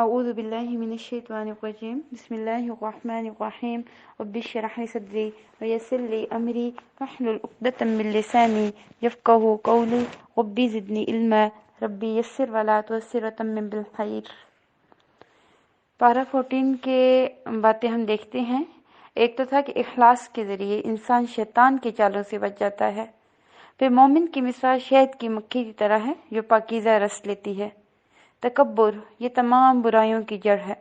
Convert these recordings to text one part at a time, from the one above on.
أعوذ بالله من الشيطان الرجيم بسم الله الرحمن الرحيم رب اشرح لي صدري ويسر لي أمري واحلل عقدة من لساني يفقهوا قولي ربي زدني علما ربي يسر ولا تعسر وتمم بالخير۔ پارہ 14 کے باتیں ہم دیکھتے ہیں۔ ایک تو تھا کہ اخلاص کے ذریعے انسان شیطان کے چالوں سے بچ جاتا ہے۔ پھر مومن کی مثال شہد کی مکھی کی طرح ہے جو پاکیزہ رس لیتی ہے۔ تکبر یہ تمام برائیوں کی جڑ ہے۔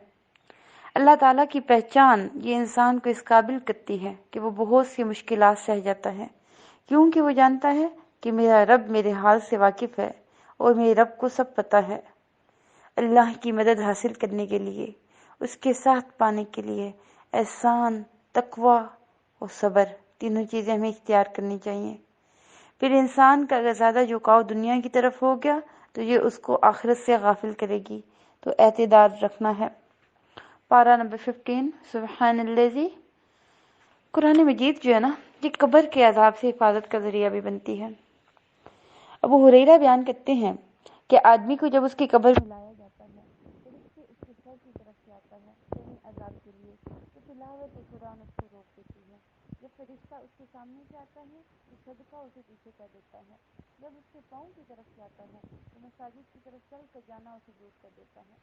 اللہ تعالیٰ کی پہچان یہ انسان کو اس قابل کرتی ہے کہ وہ بہت سی مشکلات سہ جاتا ہے، کیونکہ وہ جانتا ہے کہ میرا رب میرے حال سے واقف ہے اور میرے رب کو سب پتہ ہے۔ اللہ کی مدد حاصل کرنے کے لیے، اس کے ساتھ پانے کے لیے احسان، تقوی اور صبر تینوں چیزیں ہمیں اختیار کرنی چاہیے۔ پھر انسان کا اگر زیادہ جھکاؤ دنیا کی طرف ہو گیا تو یہ اس کو آخرت سے غافل کرے گی، تو اعتدال رکھنا ہے۔ پارہ نمبر 15 سبحان الذی۔ قرآن مجید جو ہے نا، یہ قبر کے عذاب سے حفاظت کا ذریعہ بھی بنتی ہے۔ ابو ہریرہ بیان کرتے ہیں کہ آدمی کو جب اس کی قبر میں لایا جاتا ہے تو اس کے سر کی طرف سے آتا ہے یعنی عذاب کے لیے، تو تلاوت قرآن اس کو روک دیتی ہے۔ جب فرشتہ اس کے سامنے سے آتا ہے تو صدقہ اسے پیچھے کر دیتا ہے۔ جب اس کے پاؤں کی طرف سے آتا ہے تو مساجد کی طرف چل کر جانا اسے دور کر دیتا ہے۔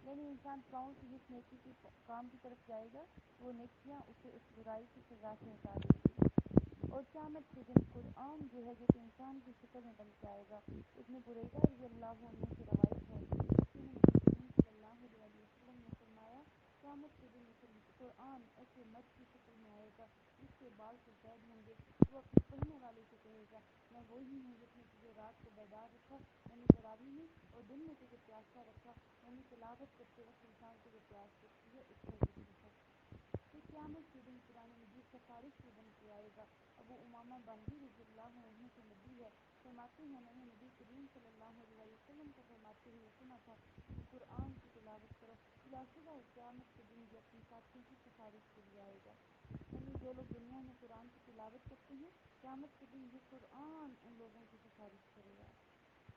یعنی انسان پاؤں سے جس نیکی کی کام کی طرف جائے گا وہ نیکیاں اسے اس برائی کی سزا سے ہٹا دیں گی۔ اور قیامت کے دن قرآن جو ہے جو کہ انسان کی شکل میں بن کے آئے گا، اس میں بریدہ رضی اللہ عنہ کی روایت ہے کہ نبی صلی اللہ علیہ وسلم نے فرمایا، قیامت کے دن قرآن ایسے مرد کی شکل میں آئے گا جس کے بال سفید ہوں گے۔ وہ اپنے پڑھنے والے سے کہے گا، میں وہی ہوں جس نے تجھے رات کو بیدار رکھا یعنی تراویح میں، اور دن میں تجھے پیاسا رکھا یعنی تلاوت کرتے وقت انسان کو جو پیاس لگتی ہے اس کا ذکر ہے۔ پھر قیامت کے دن قرآن مجید سفارش بھی بن کے آئے گا۔ ابو امامہ باہلی رضی اللہ عنہ سے نبی ہے، فرماتے ہیں میں نے نبی کریم صلی اللہ علیہ وسلم کو فرماتے ہوئے سنا تھا کہ قرآن کی تلاوت کرو، بلا شبہ قیامت کے دن بھی اپنے ساتھیوں کی سفارش کے لیے آئے گا۔ یعنی جو لوگ دنیا میں قرآن کی تلاوت کرتے ہیں، قیامت کے دن یہ قرآن ان لوگوں کی سفارش کرے گا۔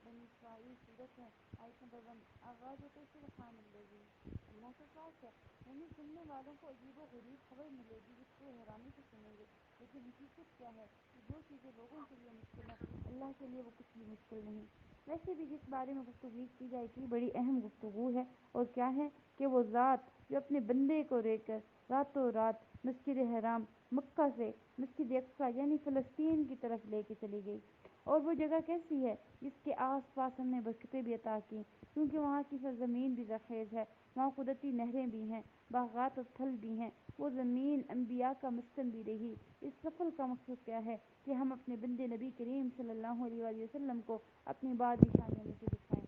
بنی اسرائیل سورت ہے، آیت نمبر 1۔ آغاز ہوتے سبحان الذی، اللہ کے پاس ہے، یعنی سننے والوں کو عجیب و غریب خبر ملے گی جس کو حیرانی سے سنیں گے، لیکن حقیقت کیا ہے کہ جو چیزیں لوگوں کے لیے مشکل ہے اللہ کے لیے وہ کچھ بھی مشکل نہیں۔ ویسے بھی جس بارے میں گفتگو کی جائے گی بڑی اہم گفتگو ہے، اور کیا ہے کہ وہ ذات جو اپنے بندے کو لے کر راتوں رات مسجد حرام مکہ سے مسجد اقصی یعنی فلسطین کی طرف لے کے چلی گئی، اور وہ جگہ کیسی ہے جس کے آس پاس ہم نے برکتیں بھی عطا کی، کیونکہ وہاں کی سرزمین بھی زرخیز ہے، وہاں قدرتی نہریں بھی ہیں، باغات اور پھل بھی ہیں، وہ زمین انبیاء کا مسکن بھی رہی۔ اس سفر کا مقصد کیا ہے کہ ہم اپنے بندے نبی کریم صلی اللہ علیہ وآلہ وسلم کو اپنی بعض نشانیوں میں سے دکھائیں۔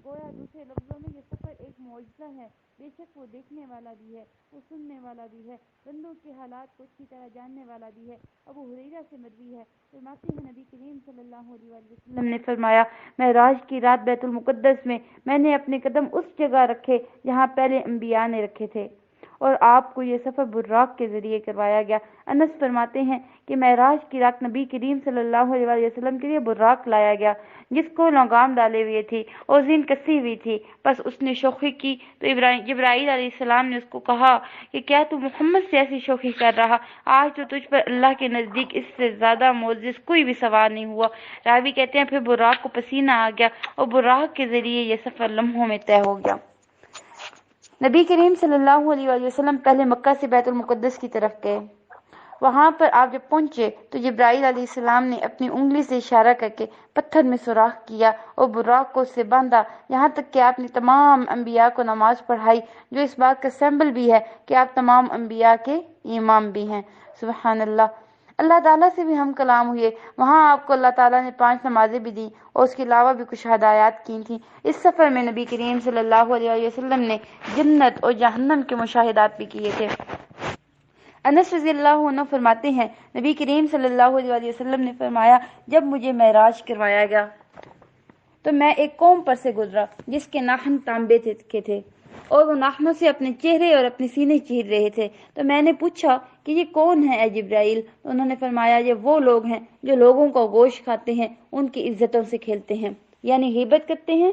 گویا دوسرے لفظوں میں یہ سفر ایک معجزہ ہے، بے شک وہ دیکھنے والا بھی ہے، وہ سننے والا بھی ہے، بندوں کے حالات کو اچھی طرح جاننے والا بھی ہے۔ ابو ہریرہ سے مروی ہے، فرماتے ہیں نبی کریم صلی اللہ علیہ وآلہ وسلم نے فرمایا، معراج کی رات بیت المقدس میں نے اپنے قدم اس جگہ رکھے جہاں پہلے انبیاء نے رکھے تھے، اور آپ کو یہ سفر براق کے ذریعے کروایا گیا۔ انس فرماتے ہیں کہ معراج کی رات نبی کریم صلی اللہ علیہ وآلہ وسلم کے لیے براق لایا گیا جس کو لگام ڈالے ہوئے تھی اور زین کسی ہوئی تھی، بس اس نے شوخی کی تو جبرائیل علیہ السلام نے اس کو کہا کہ کیا تو محمد سے ایسی شوخی کر رہا؟ آج تو تجھ پر اللہ کے نزدیک اس سے زیادہ معزز کوئی بھی سوار نہیں ہوا۔ راوی کہتے ہیں پھر براق کو پسینہ آ گیا اور براق کے ذریعے یہ سفر لمحوں میں طے ہو گیا۔ نبی کریم صلی اللہ علیہ وآلہ وسلم پہلے مکہ سے بیت المقدس کی طرف گئے۔ وہاں پر آپ جب پہنچے تو جبرائیل علیہ السلام نے اپنی انگلی سے اشارہ کر کے پتھر میں سوراخ کیا اور براق کو اس سے باندھا، یہاں تک کہ آپ نے تمام انبیاء کو نماز پڑھائی، جو اس بات کا سمبل بھی ہے کہ آپ تمام انبیاء کے امام بھی ہیں۔ سبحان اللہ۔ اللہ تعالیٰ سے بھی ہم کلام ہوئے، وہاں آپ کو اللہ تعالیٰ نے 5 نمازیں بھی دیں اور اس کے علاوہ بھی کچھ ہدایات کی تھیں۔ اس سفر میں نبی کریم صلی اللہ علیہ وسلم نے جنت اور جہنم کے مشاہدات بھی کیے تھے۔ انس رضی اللہ عنہ فرماتے ہیں نبی کریم صلی اللہ علیہ وسلم نے فرمایا، جب مجھے معراج کروایا گیا تو میں ایک قوم پر سے گزرا جس کے ناخن تانبے کے تھے، اور وہ ناخنوں سے اپنے چہرے اور اپنے سینے چیر رہے تھے، تو میں نے پوچھا کہ یہ کون ہے اے جبرائیل؟ تو انہوں نے فرمایا یہ وہ لوگ ہیں جو لوگوں کو گوشت کھاتے ہیں، ان کی عزتوں سے کھیلتے ہیں، یعنی غیبت کرتے ہیں،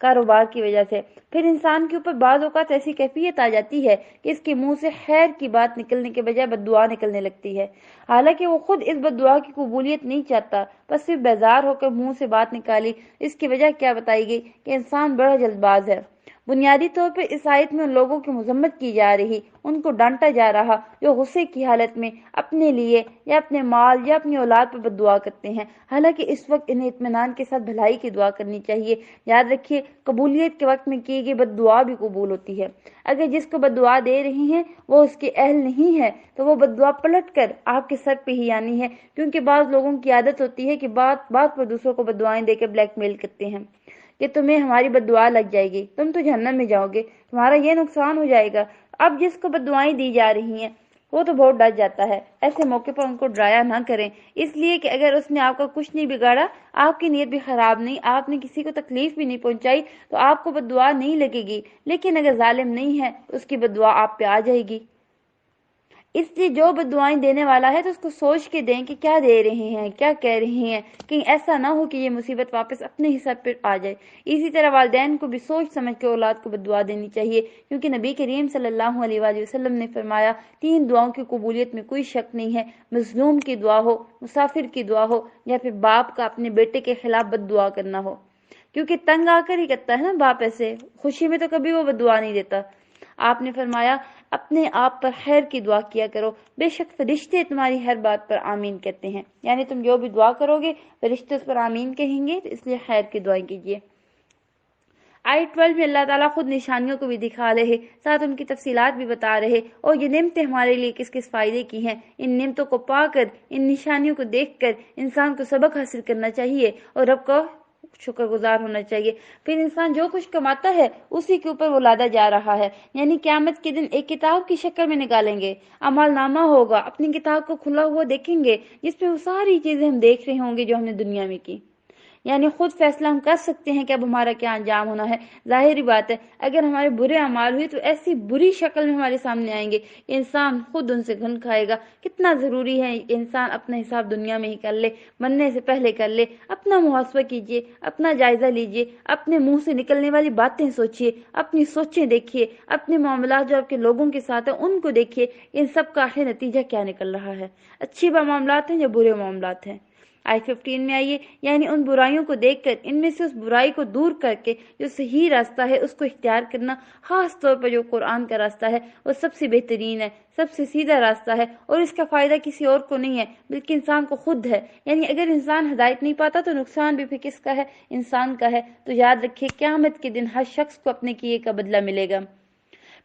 کاروبار کی وجہ سے۔ پھر انسان کے اوپر بعض اوقات ایسی کیفیت آ جاتی ہے کہ اس کے منہ سے خیر کی بات نکلنے کے بجائے بد دعا نکلنے لگتی ہے، حالانکہ وہ خود اس بد دعا کی قبولیت نہیں چاہتا، بس صرف بیزار ہو کر منہ سے بات نکالی۔ اس کی وجہ کیا بتائی گئی کہ انسان بڑا جلد باز ہے۔ بنیادی طور پر اس آیت میں ان لوگوں کی مذمت کی جا رہی، ان کو ڈانٹا جا رہا جو غصے کی حالت میں اپنے لیے یا اپنے مال یا اپنی اولاد پر بد دعا کرتے ہیں، حالانکہ اس وقت انہیں اطمینان کے ساتھ بھلائی کی دعا کرنی چاہیے۔ یاد رکھیے، قبولیت کے وقت میں کی گئی بد دعا بھی قبول ہوتی ہے۔ اگر جس کو بد دعا دے رہی ہیں وہ اس کے اہل نہیں ہے تو وہ بد دعا پلٹ کر آپ کے سر پہ ہی آنی ہے، کیونکہ بعض لوگوں کی عادت ہوتی ہے کہ بات بات پر دوسروں کو بد دعائیں دے کے بلیک میل کرتے ہیں کہ تمہیں ہماری بد دعا لگ جائے گی، تم تو جہنم میں جاؤ گے، تمہارا یہ نقصان ہو جائے گا۔ اب جس کو بد دعائیں دی جا رہی ہیں وہ تو بہت ڈر جاتا ہے۔ ایسے موقع پر ان کو ڈرایا نہ کریں، اس لیے کہ اگر اس نے آپ کا کچھ نہیں بگاڑا، آپ کی نیت بھی خراب نہیں، آپ نے کسی کو تکلیف بھی نہیں پہنچائی تو آپ کو بد دعا نہیں لگے گی، لیکن اگر ظالم نہیں ہے اس کی بد دعا آپ پہ آ جائے گی۔ اس لیے جو بد دعائیں دینے والا ہے تو اس کو سوچ کے دیں کہ کیا دے رہے ہیں، کیا کہہ رہے ہیں، کہیں ایسا نہ ہو کہ یہ مصیبت واپس اپنے ہی سر پر آ جائے۔ اسی طرح والدین کو بھی سوچ سمجھ کے اولاد کو بد دعا دینی چاہیے، کیونکہ نبی کریم صلی اللہ علیہ وآلہ وسلم نے فرمایا 3 دعاؤں کی قبولیت میں کوئی شک نہیں ہے، مظلوم کی دعا ہو، مسافر کی دعا ہو، یا پھر باپ کا اپنے بیٹے کے خلاف بد دعا کرنا ہو، کیونکہ تنگ آ کر ہی کرتا ہے نا باپ، ایسے خوشی میں تو کبھی وہ بد دعا نہیں دیتا۔ آپ نے فرمایا اپنے آپ پر خیر کی دعا کیا کرو، بے شک فرشتے تمہاری ہر بات پر آمین کہتے ہیں، یعنی تم جو بھی دعا کرو گے فرشتے اس پر آمین کہیں گے، تو اس لیے خیر کی دعائیں کیجیے۔ آیت 12 میں اللہ تعالیٰ خود نشانیوں کو بھی دکھا رہے، ساتھ ان کی تفصیلات بھی بتا رہے، اور یہ نعمتیں ہمارے لیے کس کس فائدے کی ہیں۔ ان نعمتوں کو پا کر، ان نشانیوں کو دیکھ کر انسان کو سبق حاصل کرنا چاہیے اور رب کو شکر گزار ہونا چاہیے۔ پھر انسان جو کچھ کماتا ہے اسی کے اوپر وہ لادا جا رہا ہے، یعنی قیامت کے دن ایک کتاب کی شکل میں نکالیں گے، اعمال نامہ ہوگا، اپنی کتاب کو کھلا ہوا دیکھیں گے جس میں وہ ساری چیزیں ہم دیکھ رہے ہوں گے جو ہم نے دنیا میں کی، یعنی خود فیصلہ ہم کر سکتے ہیں کہ اب ہمارا کیا انجام ہونا ہے۔ ظاہری بات ہے اگر ہمارے برے اعمال ہوئے تو ایسی بری شکل میں ہمارے سامنے آئیں گے کہ انسان خود ان سے گھن کھائے گا۔ کتنا ضروری ہے انسان اپنا حساب دنیا میں ہی کر لے، مرنے سے پہلے کر لے، اپنا محاسبہ کیجئے، اپنا جائزہ لیجئے، اپنے منہ سے نکلنے والی باتیں سوچئے، اپنی سوچیں دیکھیے، اپنے معاملات جو آپ کے لوگوں کے ساتھ ہیں ان کو دیکھیے، ان سب کا آخر نتیجہ کیا نکل رہا ہے، اچھی معاملات ہیں یا برے معاملات ہیں۔ آیت 15 میں آئیے، یعنی ان برائیوں کو دیکھ کر ان میں سے اس برائی کو دور کر کے جو صحیح راستہ ہے اس کو اختیار کرنا، خاص طور پر جو قرآن کا راستہ ہے وہ سب سے بہترین ہے، سب سے سیدھا راستہ ہے، اور اس کا فائدہ کسی اور کو نہیں ہے بلکہ انسان کو خود ہے۔ یعنی اگر انسان ہدایت نہیں پاتا تو نقصان بھی پھر کس کا ہے؟ انسان کا ہے۔ تو یاد رکھیے قیامت کے دن ہر شخص کو اپنے کیے کا بدلہ ملے گا۔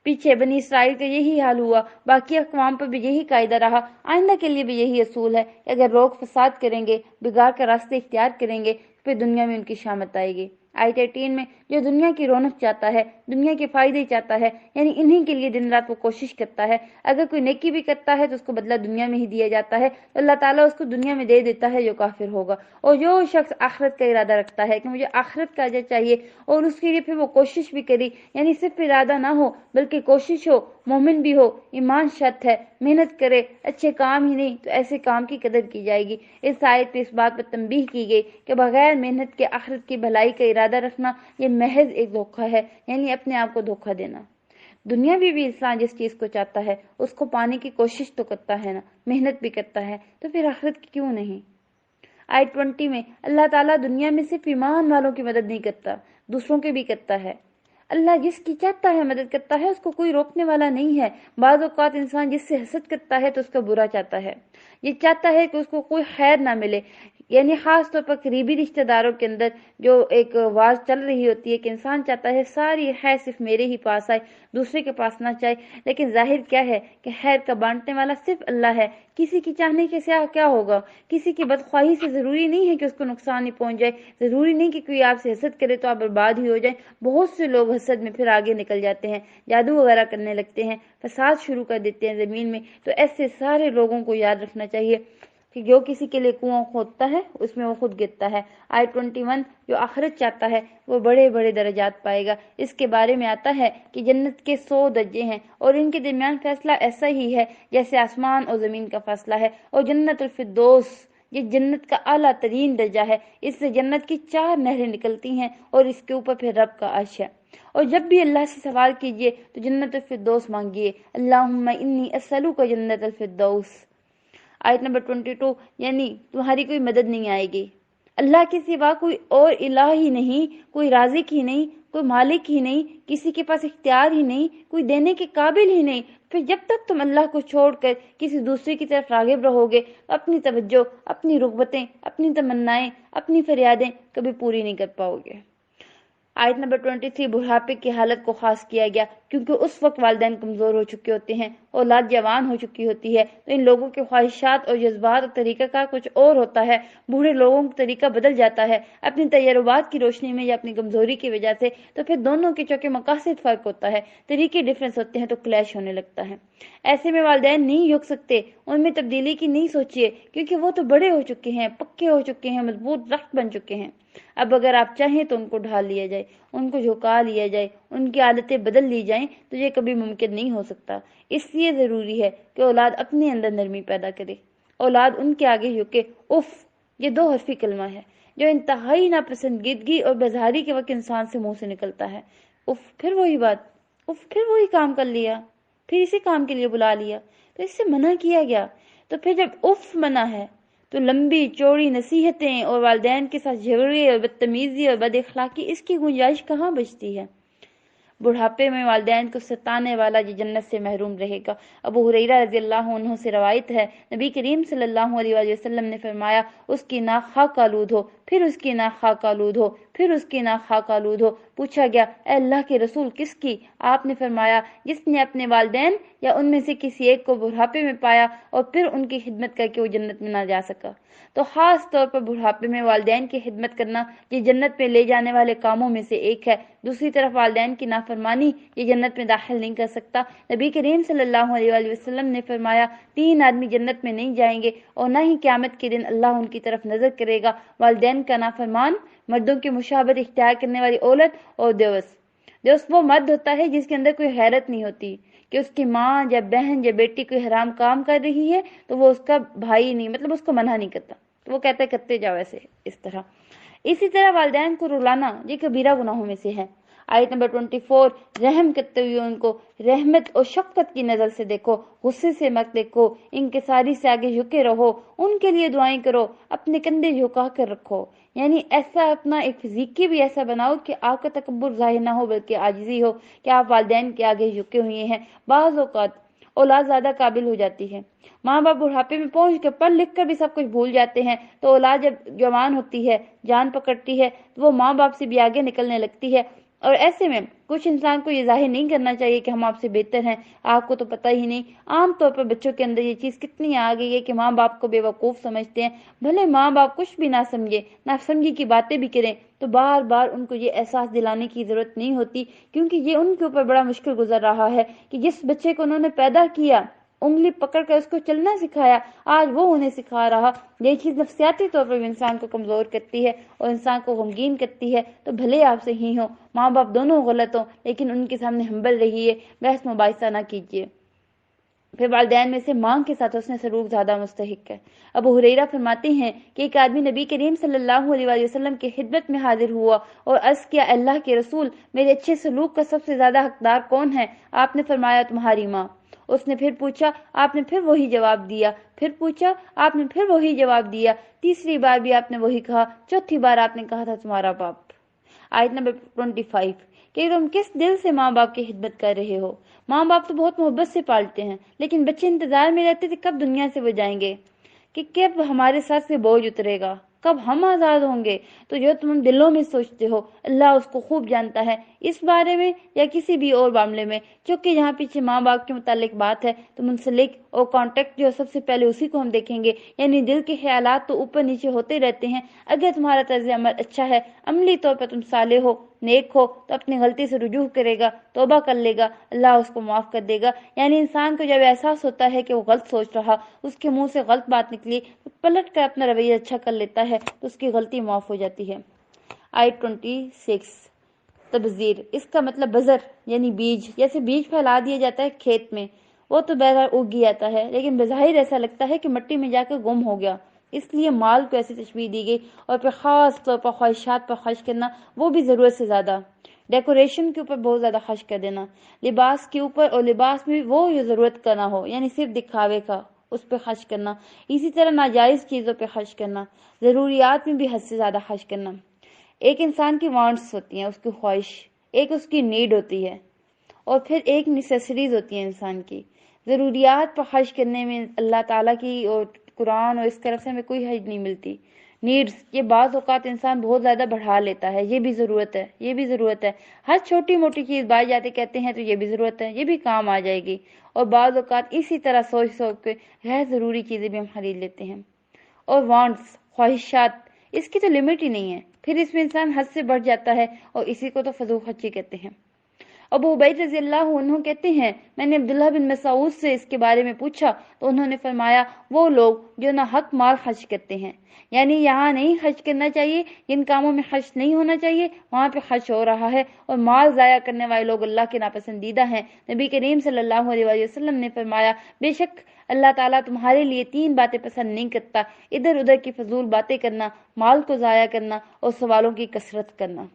پیچھے بنی اسرائیل کا یہی حال ہوا، باقی اقوام پر بھی یہی قاعدہ رہا، آئندہ کے لیے بھی یہی اصول ہے کہ اگر لوگ فساد کریں گے، بگاڑ کا راستے اختیار کریں گے، پھر دنیا میں ان کی شامت آئے گی۔ آیت 18 میں جو دنیا کی رونق چاہتا ہے، دنیا کے فائدے چاہتا ہے، یعنی انہی کے لیے دن رات وہ کوشش کرتا ہے، اگر کوئی نیکی بھی کرتا ہے تو اس کو بدلہ دنیا میں ہی دیا جاتا ہے، تو اللہ تعالیٰ اس کو دنیا میں دے دیتا ہے جو کافر ہوگا۔ اور جو شخص آخرت کا ارادہ رکھتا ہے کہ مجھے آخرت کا اجر چاہیے اور اس کے لیے پھر وہ کوشش بھی کری، یعنی صرف ارادہ نہ ہو بلکہ کوشش ہو، مومن بھی ہو، ایمان شرط ہے، محنت کرے، اچھے کام ہی نہیں تو ایسے کام کی قدر کی جائے گی۔ اس آیت پہ اس بات پر تنبیہ کی گئی کہ بغیر محنت کے آخرت کی بھلائی کا ارادہ رکھنا یہ محض ایک دھوکہ ہے، یعنی اپنے آپ کو دھوکہ دینا۔ دنیا میں بھی انسان جس چیز کو چاہتا ہے اس کو پانے کی کوشش تو کرتا ہے نا، محنت بھی کرتا ہے، تو پھر آخرت کی کیوں نہیں؟ آیت 20 میں اللہ تعالیٰ دنیا میں صرف ایمان والوں کی مدد نہیں کرتا، دوسروں کی بھی کرتا ہے۔ اللہ جس کی چاہتا ہے مدد کرتا ہے، اس کو کوئی روکنے والا نہیں ہے۔ بعض اوقات انسان جس سے حسد کرتا ہے تو اس کا برا چاہتا ہے، یہ چاہتا ہے کہ اس کو کوئی خیر نہ ملے، یعنی خاص طور پر قریبی رشتہ داروں کے اندر جو ایک آواز چل رہی ہوتی ہے کہ انسان چاہتا ہے ساری خیر صرف میرے ہی پاس آئے، دوسرے کے پاس نہ جائے، لیکن ظاہر کیا ہے کہ خیر کا بانٹنے والا صرف اللہ ہے۔ کسی کی چاہنے کے سوا کیا ہوگا؟ کسی کی بدخواہی سے ضروری نہیں ہے کہ اس کو نقصان ہی پہنچ جائے، ضروری نہیں کہ کوئی آپ سے حسد کرے تو آپ برباد ہی ہو جائیں۔ بہت سے لوگ حسد میں پھر آگے نکل جاتے ہیں، جادو وغیرہ کرنے لگتے ہیں، فساد شروع کر دیتے ہیں زمین میں۔ تو ایسے سارے لوگوں کو یاد رکھنا چاہیے کہ جو کسی کے لیے کنواں کھودتا ہے اس میں وہ خود گرتا ہے۔ آیت 21 جو آخرت چاہتا ہے وہ بڑے بڑے درجات پائے گا۔ اس کے بارے میں آتا ہے کہ جنت کے 100 درجے ہیں اور ان کے درمیان فیصلہ ایسا ہی ہے جیسے آسمان اور زمین کا فاصلہ ہے، اور جنت الفردوس یہ جنت کا اعلیٰ ترین درجہ ہے، اس سے جنت کی 4 نہریں نکلتی ہیں اور اس کے اوپر پھر رب کا عرش ہے۔ اور جب بھی اللہ سے سوال کیجئے تو جنت الفردوس مانگیے، اللہم انی اسألک جنت الفردوس۔ آیت نمبر 22، یعنی تمہاری کوئی مدد نہیں آئے گی، اللہ کے سوا کوئی اور الہ ہی نہیں، کوئی رازق ہی نہیں، کوئی مالک ہی نہیں، کسی کے پاس اختیار ہی نہیں، کوئی دینے کے قابل ہی نہیں۔ پھر جب تک تم اللہ کو چھوڑ کر کسی دوسرے کی طرف راغب رہو گے، اپنی توجہ، اپنی رغبتیں، اپنی تمنائیں، اپنی فریادیں کبھی پوری نہیں کر پاؤ گے۔ آیت نمبر 23، بڑھاپے کی حالت کو خاص کیا گیا کیونکہ اس وقت والدین کمزور ہو چکے ہوتے ہیں، اولاد جوان ہو چکی ہوتی ہے، تو ان لوگوں کے خواہشات اور جذبات اور طریقہ کا کچھ اور ہوتا ہے۔ بوڑھے لوگوں کا طریقہ بدل جاتا ہے اپنی تجربات کی روشنی میں یا اپنی کمزوری کی وجہ سے، تو پھر دونوں کے چونکہ مقاصد فرق ہوتا ہے، طریقے ڈفرینس ہوتے ہیں، تو کلیش ہونے لگتا ہے۔ ایسے میں والدین نہیں رک سکتے، ان میں تبدیلی کی نہیں سوچیے، کیونکہ وہ تو بڑے ہو چکے ہیں، پکے ہو چکے ہیں، مضبوط درخت بن چکے ہیں۔ اب اگر آپ چاہیں تو ان کو ڈھال لیا جائے، ان کو جھکا لیا جائے، ان کی عادتیں بدل لی جائیں، تو یہ کبھی ممکن نہیں ہو سکتا۔ اس لیے ضروری ہے کہ اولاد اپنے اندر نرمی پیدا کرے، اولاد ان کے آگے جھکے۔ اف، یہ 2 حرفی کلمہ ہے جو انتہائی ناپسندیدگی اور بیزاری کے وقت انسان سے منہ سے نکلتا ہے۔ اف، پھر وہی بات، اف، پھر وہی کام کر لیا، پھر اسی کام کے لیے بلا لیا، تو اس سے منع کیا گیا۔ تو پھر جب اف منع ہے تو لمبی چوڑی نصیحتیں اور والدین کے ساتھ جھگڑے اور بدتمیزی اور بد اخلاقی، اس کی گنجائش کہاں بچتی ہے؟ بڑھاپے میں والدین کو ستانے والا یہ جنت سے محروم رہے گا۔ ابو ہریرہ رضی اللہ عنہ سے روایت ہے، نبی کریم صلی اللہ علیہ وآلہ وسلم نے فرمایا، اس کی ناک خاک آلود ہو، پھر اس کی ناک خاک آلود ہو، پھر اس کی ناک خاک آلود ہو۔ پوچھا گیا، اے اللہ کے رسول، کس کی؟ آپ نے فرمایا، جس نے اپنے والدین یا ان میں سے کسی ایک کو بڑھاپے میں پایا اور پھر ان کی خدمت کر کے وہ جنت میں نہ جا سکا۔ تو خاص طور پر بڑھاپے میں والدین کی خدمت کرنا یہ جنت میں لے جانے والے کاموں میں سے ایک ہے۔ دوسری طرف والدین کی نافرمانی یہ جنت میں داخل نہیں کر سکتا۔ نبی کریم صلی اللہ علیہ وآلہ وسلم نے فرمایا، 3 آدمی جنت میں نہیں جائیں گے اور نہ ہی قیامت کے دن اللہ ان کی طرف نظر کرے گا: والدین کا نافرمان، مردوں کی مشابہت اختیار کرنے والی عورت، اور دیوس وہ مرد ہوتا ہے جس کے اندر کوئی غیرت نہیں ہوتی کہ اس کی ماں یا بہن یا بیٹی کوئی حرام کام کر رہی ہے تو وہ اس کا بھائی نہیں، مطلب اس کو منع نہیں کرتا، تو وہ کہتا ہے کرتے جاؤ ایسے اس طرح۔ اسی طرح والدین کو رلانا یہ کبیرہ گناہوں میں سے ہے۔ آیت نمبر 24، رحم کرتے ہوئے ان کو رحمت اور شفقت کی نظر سے دیکھو، غصے سے مت دیکھو، انکساری سے آگے جھکے رہو، ان کے لیے دعائیں کرو، اپنے کندھے جھکا کر رکھو، یعنی ایسا اپنا ایک فزیکی بھی ایسا بناؤ کہ آپ کا تکبر ظاہر نہ ہو بلکہ عاجزی ہو کہ آپ والدین کے آگے جھکے ہوئے ہیں۔ بعض اوقات اولاد زیادہ قابل ہو جاتی ہے، ماں باپ بڑھاپے میں پہنچ کر پڑھ لکھ کر بھی سب کچھ بھول جاتے ہیں، تو اولاد جب جوان ہوتی ہے، جان پکڑتی ہے، تو وہ ماں باپ سے بھی آگے نکلنے لگتی ہے۔ اور ایسے میں کچھ انسان کو یہ ظاہر نہیں کرنا چاہیے کہ ہم آپ سے بہتر ہیں، آپ کو تو پتہ ہی نہیں۔ عام طور پر بچوں کے اندر یہ چیز کتنی آ گئی ہے کہ ماں باپ کو بے وقوف سمجھتے ہیں، بھلے ماں باپ کچھ بھی نہ سمجھے، نہ سمجھی کی باتیں بھی کریں، تو بار بار ان کو یہ احساس دلانے کی ضرورت نہیں ہوتی، کیونکہ یہ ان کے اوپر بڑا مشکل گزر رہا ہے کہ جس بچے کو انہوں نے پیدا کیا، انگلی پکڑ کر اس کو چلنا سکھایا، آج وہ انہیں سکھا رہا۔ یہ چیز نفسیاتی طور پر انسان کو کمزور کرتی ہے اور انسان کو غمگین کرتی ہے۔ تو بھلے آپ سے ہی ہوں، ماں باپ دونوں غلط ہوں، لیکن ان کے سامنے ہمبل رہیے، بحث مباحثہ نہ کیجیے۔ پھر والدین میں سے ماں کے ساتھ حسن سلوک زیادہ مستحق ہے۔ ابو ہریرہ فرماتے ہیں کہ ایک آدمی نبی کریم صلی اللہ علیہ وآلہ وسلم کی خدمت میں حاضر ہوا اور عرض کیا، اللہ کے رسول، میرے اچھے سلوک کا سب سے زیادہ حقدار کون ہے؟ آپ نے فرمایا، تمہاری ماں۔ اس نے پھر پوچھا، آپ نے پھر وہی جواب دیا، پھر پوچھا، آپ نے پھر وہی جواب دیا، تیسری بار بھی آپ نے وہی کہا، چوتھی بار آپ نے کہا تھا تمہارا باپ۔ آیت نمبر 25، کہ تم کس دل سے ماں باپ کی خدمت کر رہے ہو؟ ماں باپ تو بہت محبت سے پالتے ہیں، لیکن بچے انتظار میں رہتے تھے کب دنیا سے وہ جائیں گے، کہ کب ہمارے ساتھ سے بوجھ اترے گا، کب ہم آزاد ہوں گے۔ تو جو تم دلوں میں سوچتے ہو اللہ اس کو خوب جانتا ہے، اس بارے میں یا کسی بھی اور معاملے میں، چونکہ یہاں پیچھے ماں باپ کے متعلق بات ہے تو منسلک اور کانٹیکٹ جو سب سے پہلے اسی کو ہم دیکھیں گے، یعنی دل کے خیالات تو اوپر نیچے ہوتے رہتے ہیں۔ اگر تمہارا طرز عمل اچھا ہے، عملی طور پر تم صالح ہو، نیک ہو، تو اپنی غلطی سے رجوع کرے گا، توبہ کر لے گا، اللہ اس کو معاف کر دے گا۔ یعنی انسان کو جب احساس ہوتا ہے کہ وہ غلط سوچ رہا، اس کے منہ سے غلط بات نکلی، تو پلٹ کر اپنا رویہ اچھا کر لیتا ہے تو اس کی غلطی معاف ہو جاتی ہے۔ آیت 26، تبذیر، اس کا مطلب بذر یعنی بیج، جیسے بیج پھیلا دیا جاتا ہے کھیت میں، وہ تو بہرحال اگ گیا جاتا ہے، لیکن بظاہر ایسا لگتا ہے کہ مٹی میں جا کر گم ہو گیا، اس لیے مال کو ایسی تشبیہ دی گئی، اور پھر خاص طور پر خواہشات پر خرچ کرنا، وہ بھی ضرورت سے زیادہ، ڈیکوریشن کے اوپر بہت زیادہ خرچ کر دینا، لباس کے اوپر، اور لباس میں وہ جو ضرورت کا نہ ہو، یعنی صرف دکھاوے کا، اس پہ خرچ کرنا، اسی طرح ناجائز چیزوں پہ خرچ کرنا، ضروریات میں بھی حد سے زیادہ خرچ کرنا۔ ایک انسان کی وانٹس ہوتی ہیں، اس کی خواہش، ایک اس کی نیڈ ہوتی ہے، اور پھر ایک نیسیسریز ہوتی ہیں انسان کی۔ ضروریات پر خرچ کرنے میں اللہ تعالیٰ کی اور قرآن اور اس طرف سے ہمیں کوئی حد نہیں ملتی۔ نیڈز، یہ بعض اوقات انسان بہت زیادہ بڑھا لیتا ہے، یہ بھی ضرورت ہے، یہ بھی ضرورت ہے، ہر چھوٹی موٹی چیز بائی جاتے کہتے ہیں تو یہ بھی ضرورت ہے، یہ بھی کام آ جائے گی، اور بعض اوقات اسی طرح سوچ سوچ کے غیر ضروری چیزیں بھی ہم خرید لیتے ہیں۔ اور وانٹس، خواہشات، اس کی تو لمٹ ہی نہیں ہے، پھر اس میں انسان حد سے بڑھ جاتا ہے، اور اسی کو تو فضول خرچی کہتے ہیں۔ ابو عبید رضی اللہ عنہ کہتے ہیں، میں نے عبداللہ بن مسعود سے اس کے بارے میں پوچھا تو انہوں نے فرمایا، وہ لوگ جو نہ حق مال خرچ کرتے ہیں، یعنی یہاں نہیں خرچ کرنا چاہیے، جن کاموں میں خرچ نہیں ہونا چاہیے وہاں پہ خرچ ہو رہا ہے، اور مال ضائع کرنے والے لوگ اللہ کے ناپسندیدہ ہیں۔ نبی کریم صلی اللہ علیہ وسلم نے فرمایا، بے شک اللہ تعالیٰ تمہارے لیے 3 باتیں پسند نہیں کرتا، ادھر ادھر کی فضول باتیں کرنا، مال کو ضائع کرنا، اور سوالوں کی کثرت کرنا۔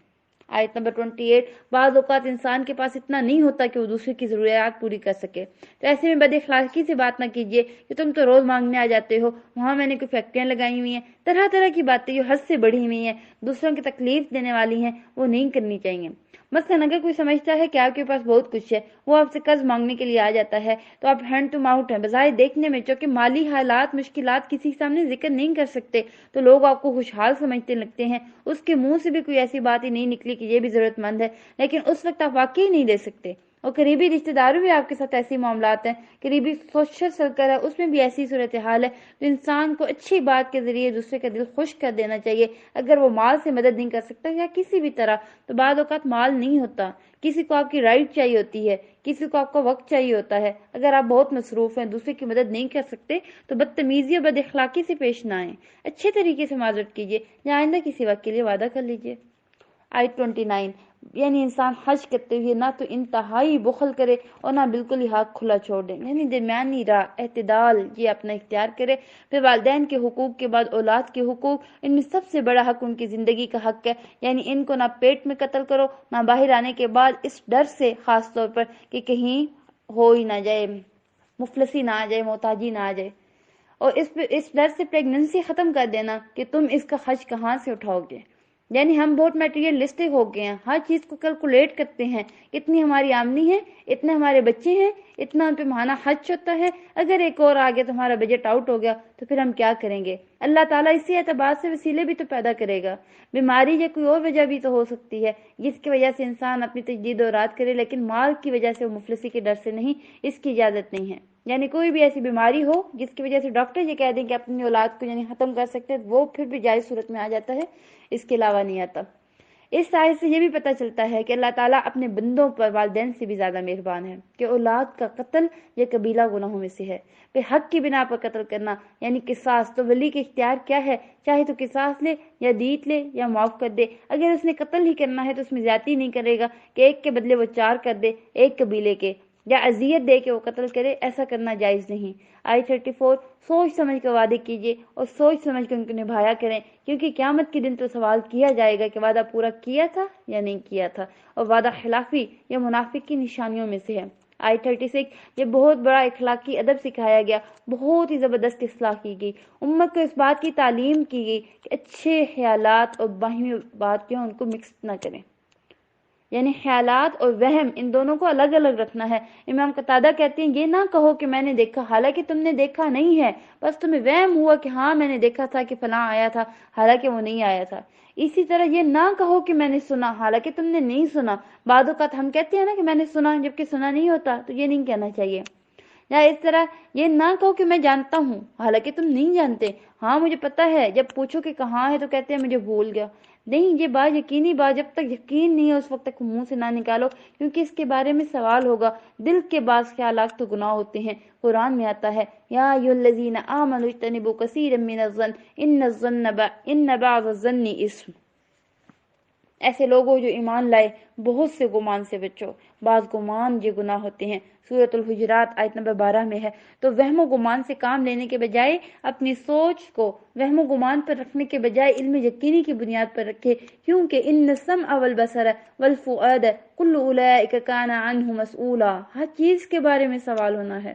آیت نمبر 28، بعض اوقات انسان کے پاس اتنا نہیں ہوتا کہ وہ دوسرے کی ضروریات پوری کر سکے، تو ایسے میں بد اخلاقی سے بات نہ کیجیے کہ تم تو روز مانگنے آ جاتے ہو، وہاں میں نے کوئی فیکٹریاں لگائی ہوئی ہیں، طرح طرح کی باتیں جو حد سے بڑھی ہوئی ہیں، دوسروں کی تکلیف دینے والی ہیں، وہ نہیں کرنی چاہیے۔ مثلاً اگر کوئی سمجھتا ہے کہ آپ کے پاس بہت کچھ ہے، وہ آپ سے قرض مانگنے کے لیے آ جاتا ہے، تو آپ ہینڈ ٹو ماؤتھ ہیں، بظاہر دیکھنے میں چونکہ مالی حالات، مشکلات کسی کے سامنے ذکر نہیں کر سکتے، تو لوگ آپ کو خوشحال سمجھتے لگتے ہیں، اس کے منہ سے بھی کوئی ایسی بات ہی نہیں نکلی کہ یہ بھی ضرورت مند ہے، لیکن اس وقت آپ واقعی نہیں دے سکتے۔ اور قریبی رشتہ داروں بھی آپ کے ساتھ ایسی معاملات ہیں، قریبی سوشل سرکل ہے، اس میں بھی ایسی صورتحال ہے، تو انسان کو اچھی بات کے ذریعے دوسرے کا دل خوش کر دینا چاہیے۔ اگر وہ مال سے مدد نہیں کر سکتا یا کسی بھی طرح، تو بعض اوقات مال نہیں ہوتا، کسی کو آپ کی رائٹ چاہیے ہوتی ہے، کسی کو آپ کا وقت چاہیے ہوتا ہے۔ اگر آپ بہت مصروف ہیں، دوسرے کی مدد نہیں کر سکتے، تو بدتمیزی اور بد اخلاقی سے پیش نہ آئیں، اچھے طریقے سے معذرت کیجیے، یا آئندہ کسی وقت کے لیے وعدہ کر لیجیے۔ آیت 29، یعنی انسان خرچ کرتے ہوئے نہ تو انتہائی بخل کرے اور نہ بالکل ہی ہاتھ کھلا چھوڑ دے، یعنی درمیانی راہ، اعتدال یہ اپنا اختیار کرے۔ پھر والدین کے حقوق کے بعد اولاد کے حقوق، ان میں سب سے بڑا حق ان کی زندگی کا حق ہے، یعنی ان کو نہ پیٹ میں قتل کرو، نہ باہر آنے کے بعد اس ڈر سے، خاص طور پر کہ کہیں ہو ہی نہ جائے، مفلسی نہ آ جائے، محتاجی نہ آ جائے، اور اس ڈر سے پریگننسی ختم کر دینا کہ تم اس کا خرچ کہاں سے اٹھاؤ گے۔ یعنی ہم بہت میٹیریلسٹک ہو گئے ہیں، ہر چیز کو کیلکولیٹ کرتے ہیں، اتنی ہماری آمدنی ہے، اتنے ہمارے بچے ہیں، اتنا ان پہ ماہانہ خرچ ہوتا ہے، اگر ایک اور آ گیا تو ہمارا بجٹ آؤٹ ہو گیا تو پھر ہم کیا کریں گے۔ اللہ تعالیٰ اسی اعتبار سے وسیلے بھی تو پیدا کرے گا، بیماری یا کوئی اور وجہ بھی تو ہو سکتی ہے جس کی وجہ سے انسان اپنی تجدید و رات کرے، لیکن مال کی وجہ سے، وہ مفلسی کے ڈر سے نہیں، اس کی اجازت نہیں ہے۔ یعنی کوئی بھی ایسی بیماری ہو جس کی وجہ سے ڈاکٹر یہ کہہ دیں کہ اپنی اولاد کو یعنی ختم کر سکتے ہیں، وہ پھر بھی جائز صورت میں آ جاتا ہے، اس کے علاوہ نہیں آتا۔ اس آیت سے یہ بھی پتہ چلتا ہے کہ اللہ تعالیٰ اپنے بندوں پر والدین سے بھی زیادہ مہربان ہے، کہ اولاد کا قتل یہ کبیرہ گناہوں میں سے ہے۔ پھر حق کی بنا پر قتل کرنا یعنی قصاص، تو ولی کے اختیار کیا ہے، چاہے تو قصاص لے یا دیت لے یا معاف کر دے۔ اگر اس نے قتل ہی کرنا ہے تو اس میں زیادتی نہیں کرے گا کہ ایک کے بدلے وہ 4 کر دے، ایک قبیلے کے، یا اذیت دے کے وہ قتل کرے، ایسا کرنا جائز نہیں۔ آیت 34، سوچ سمجھ کر وعدے کیجیے اور سوچ سمجھ کر ان کو نبھایا کریں، کیونکہ قیامت کے دن تو سوال کیا جائے گا کہ وعدہ پورا کیا تھا یا نہیں کیا تھا، اور وعدہ خلافی یا منافق کی نشانیوں میں سے ہے۔ آیت 36، یہ بہت بڑا اخلاقی ادب سکھایا گیا، بہت ہی زبردست اصلاح کی گئی، امت کو اس بات کی تعلیم کی گئی کہ اچھے خیالات اور باہمی بات جو ان کو مکس نہ کریں، یعنی خیالات اور وہم ان دونوں کو الگ الگ رکھنا ہے۔ امام قتادہ کہتے ہیں، یہ نہ کہو کہ میں نے دیکھا حالانکہ تم نے دیکھا نہیں ہے، بس تمہیں وہم ہوا کہ ہاں میں نے دیکھا تھا کہ فلاں آیا تھا، حالانکہ وہ نہیں آیا تھا۔ اسی طرح یہ نہ کہو کہ میں نے سنا حالانکہ تم نے نہیں سنا۔ بعض اوقات ہم کہتے ہیں نا کہ میں نے سنا، جبکہ سنا نہیں ہوتا، تو یہ نہیں کہنا چاہیے۔ یا اس طرح یہ نہ کہو کہ میں جانتا ہوں حالانکہ تم نہیں جانتے، ہاں مجھے پتا ہے، جب پوچھو کہ کہاں ہے تو کہتے ہیں مجھے بھول گیا۔ نہیں، یہ بات یقینی بات جب تک یقین نہیں ہے اس وقت تک منہ سے نہ نکالو، کیونکہ اس کے بارے میں سوال ہوگا۔ دل کے بعض خیالات تو گناہ ہوتے ہیں، قرآن میں آتا ہے، یا ایھا الذین آمنوا اجتنبوا کثیرا من الظن ان بعض الظن اثم۔ ایسے لوگ ہو جو ایمان لائے، بہت سے گمان سے بچو، بعض گمان یہ گناہ ہوتے ہیں۔ سورۃ الحجرات آیت نمبر 12 میں ہے۔ تو وہم و گمان سے کام لینے کے بجائے اپنی سوچ کو وہم و گمان پر رکھنے کے بجائے علم یقینی کی بنیاد پر رکھے، کیونکہ ان السمع والبصر والفؤاد کل اولئک کان عنہ مسئولا، ہر چیز کے بارے میں سوال ہونا ہے۔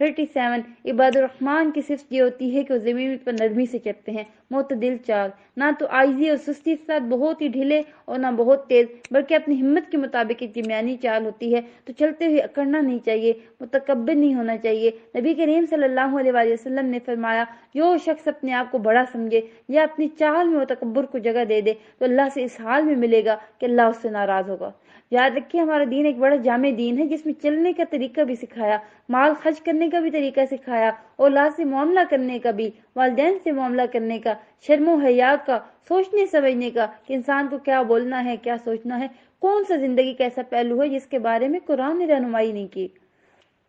37 عباد الرحمن کی صفت یہ ہوتی ہے کہ وہ زمین پر نرمی سے چلتے ہیں، معتدل چال، نہ تو عاجزی اور سستی کے ساتھ بہت ہی ڈھیلے اور نہ بہت تیز، بلکہ اپنی ہمت کے مطابق ایک درمیانی چال ہوتی ہے۔ تو چلتے ہوئے اکڑنا نہیں چاہیے، متکبر نہیں ہونا چاہیے۔ نبی کریم صلی اللہ علیہ وآلہ وسلم نے فرمایا، جو شخص اپنے آپ کو بڑا سمجھے یا اپنی چال میں تکبر کو جگہ دے دے تو اللہ سے اس حال میں ملے گا کہ اللہ اس سے ناراض ہوگا۔ یاد رکھیے، ہمارا دین ایک بڑا جامع دین ہے، جس میں چلنے کا طریقہ بھی سکھایا، مال خرچ کرنے کا بھی طریقہ سکھایا، اولاد سے معاملہ کرنے کا بھی، والدین سے معاملہ کرنے کا، شرم و حیا کا، سوچنے سمجھنے کا کہ انسان کو کیا بولنا ہے، کیا سوچنا ہے، کون سا زندگی کا ایسا پہلو ہے جس کے بارے میں قرآن نے رہنمائی نہیں کی۔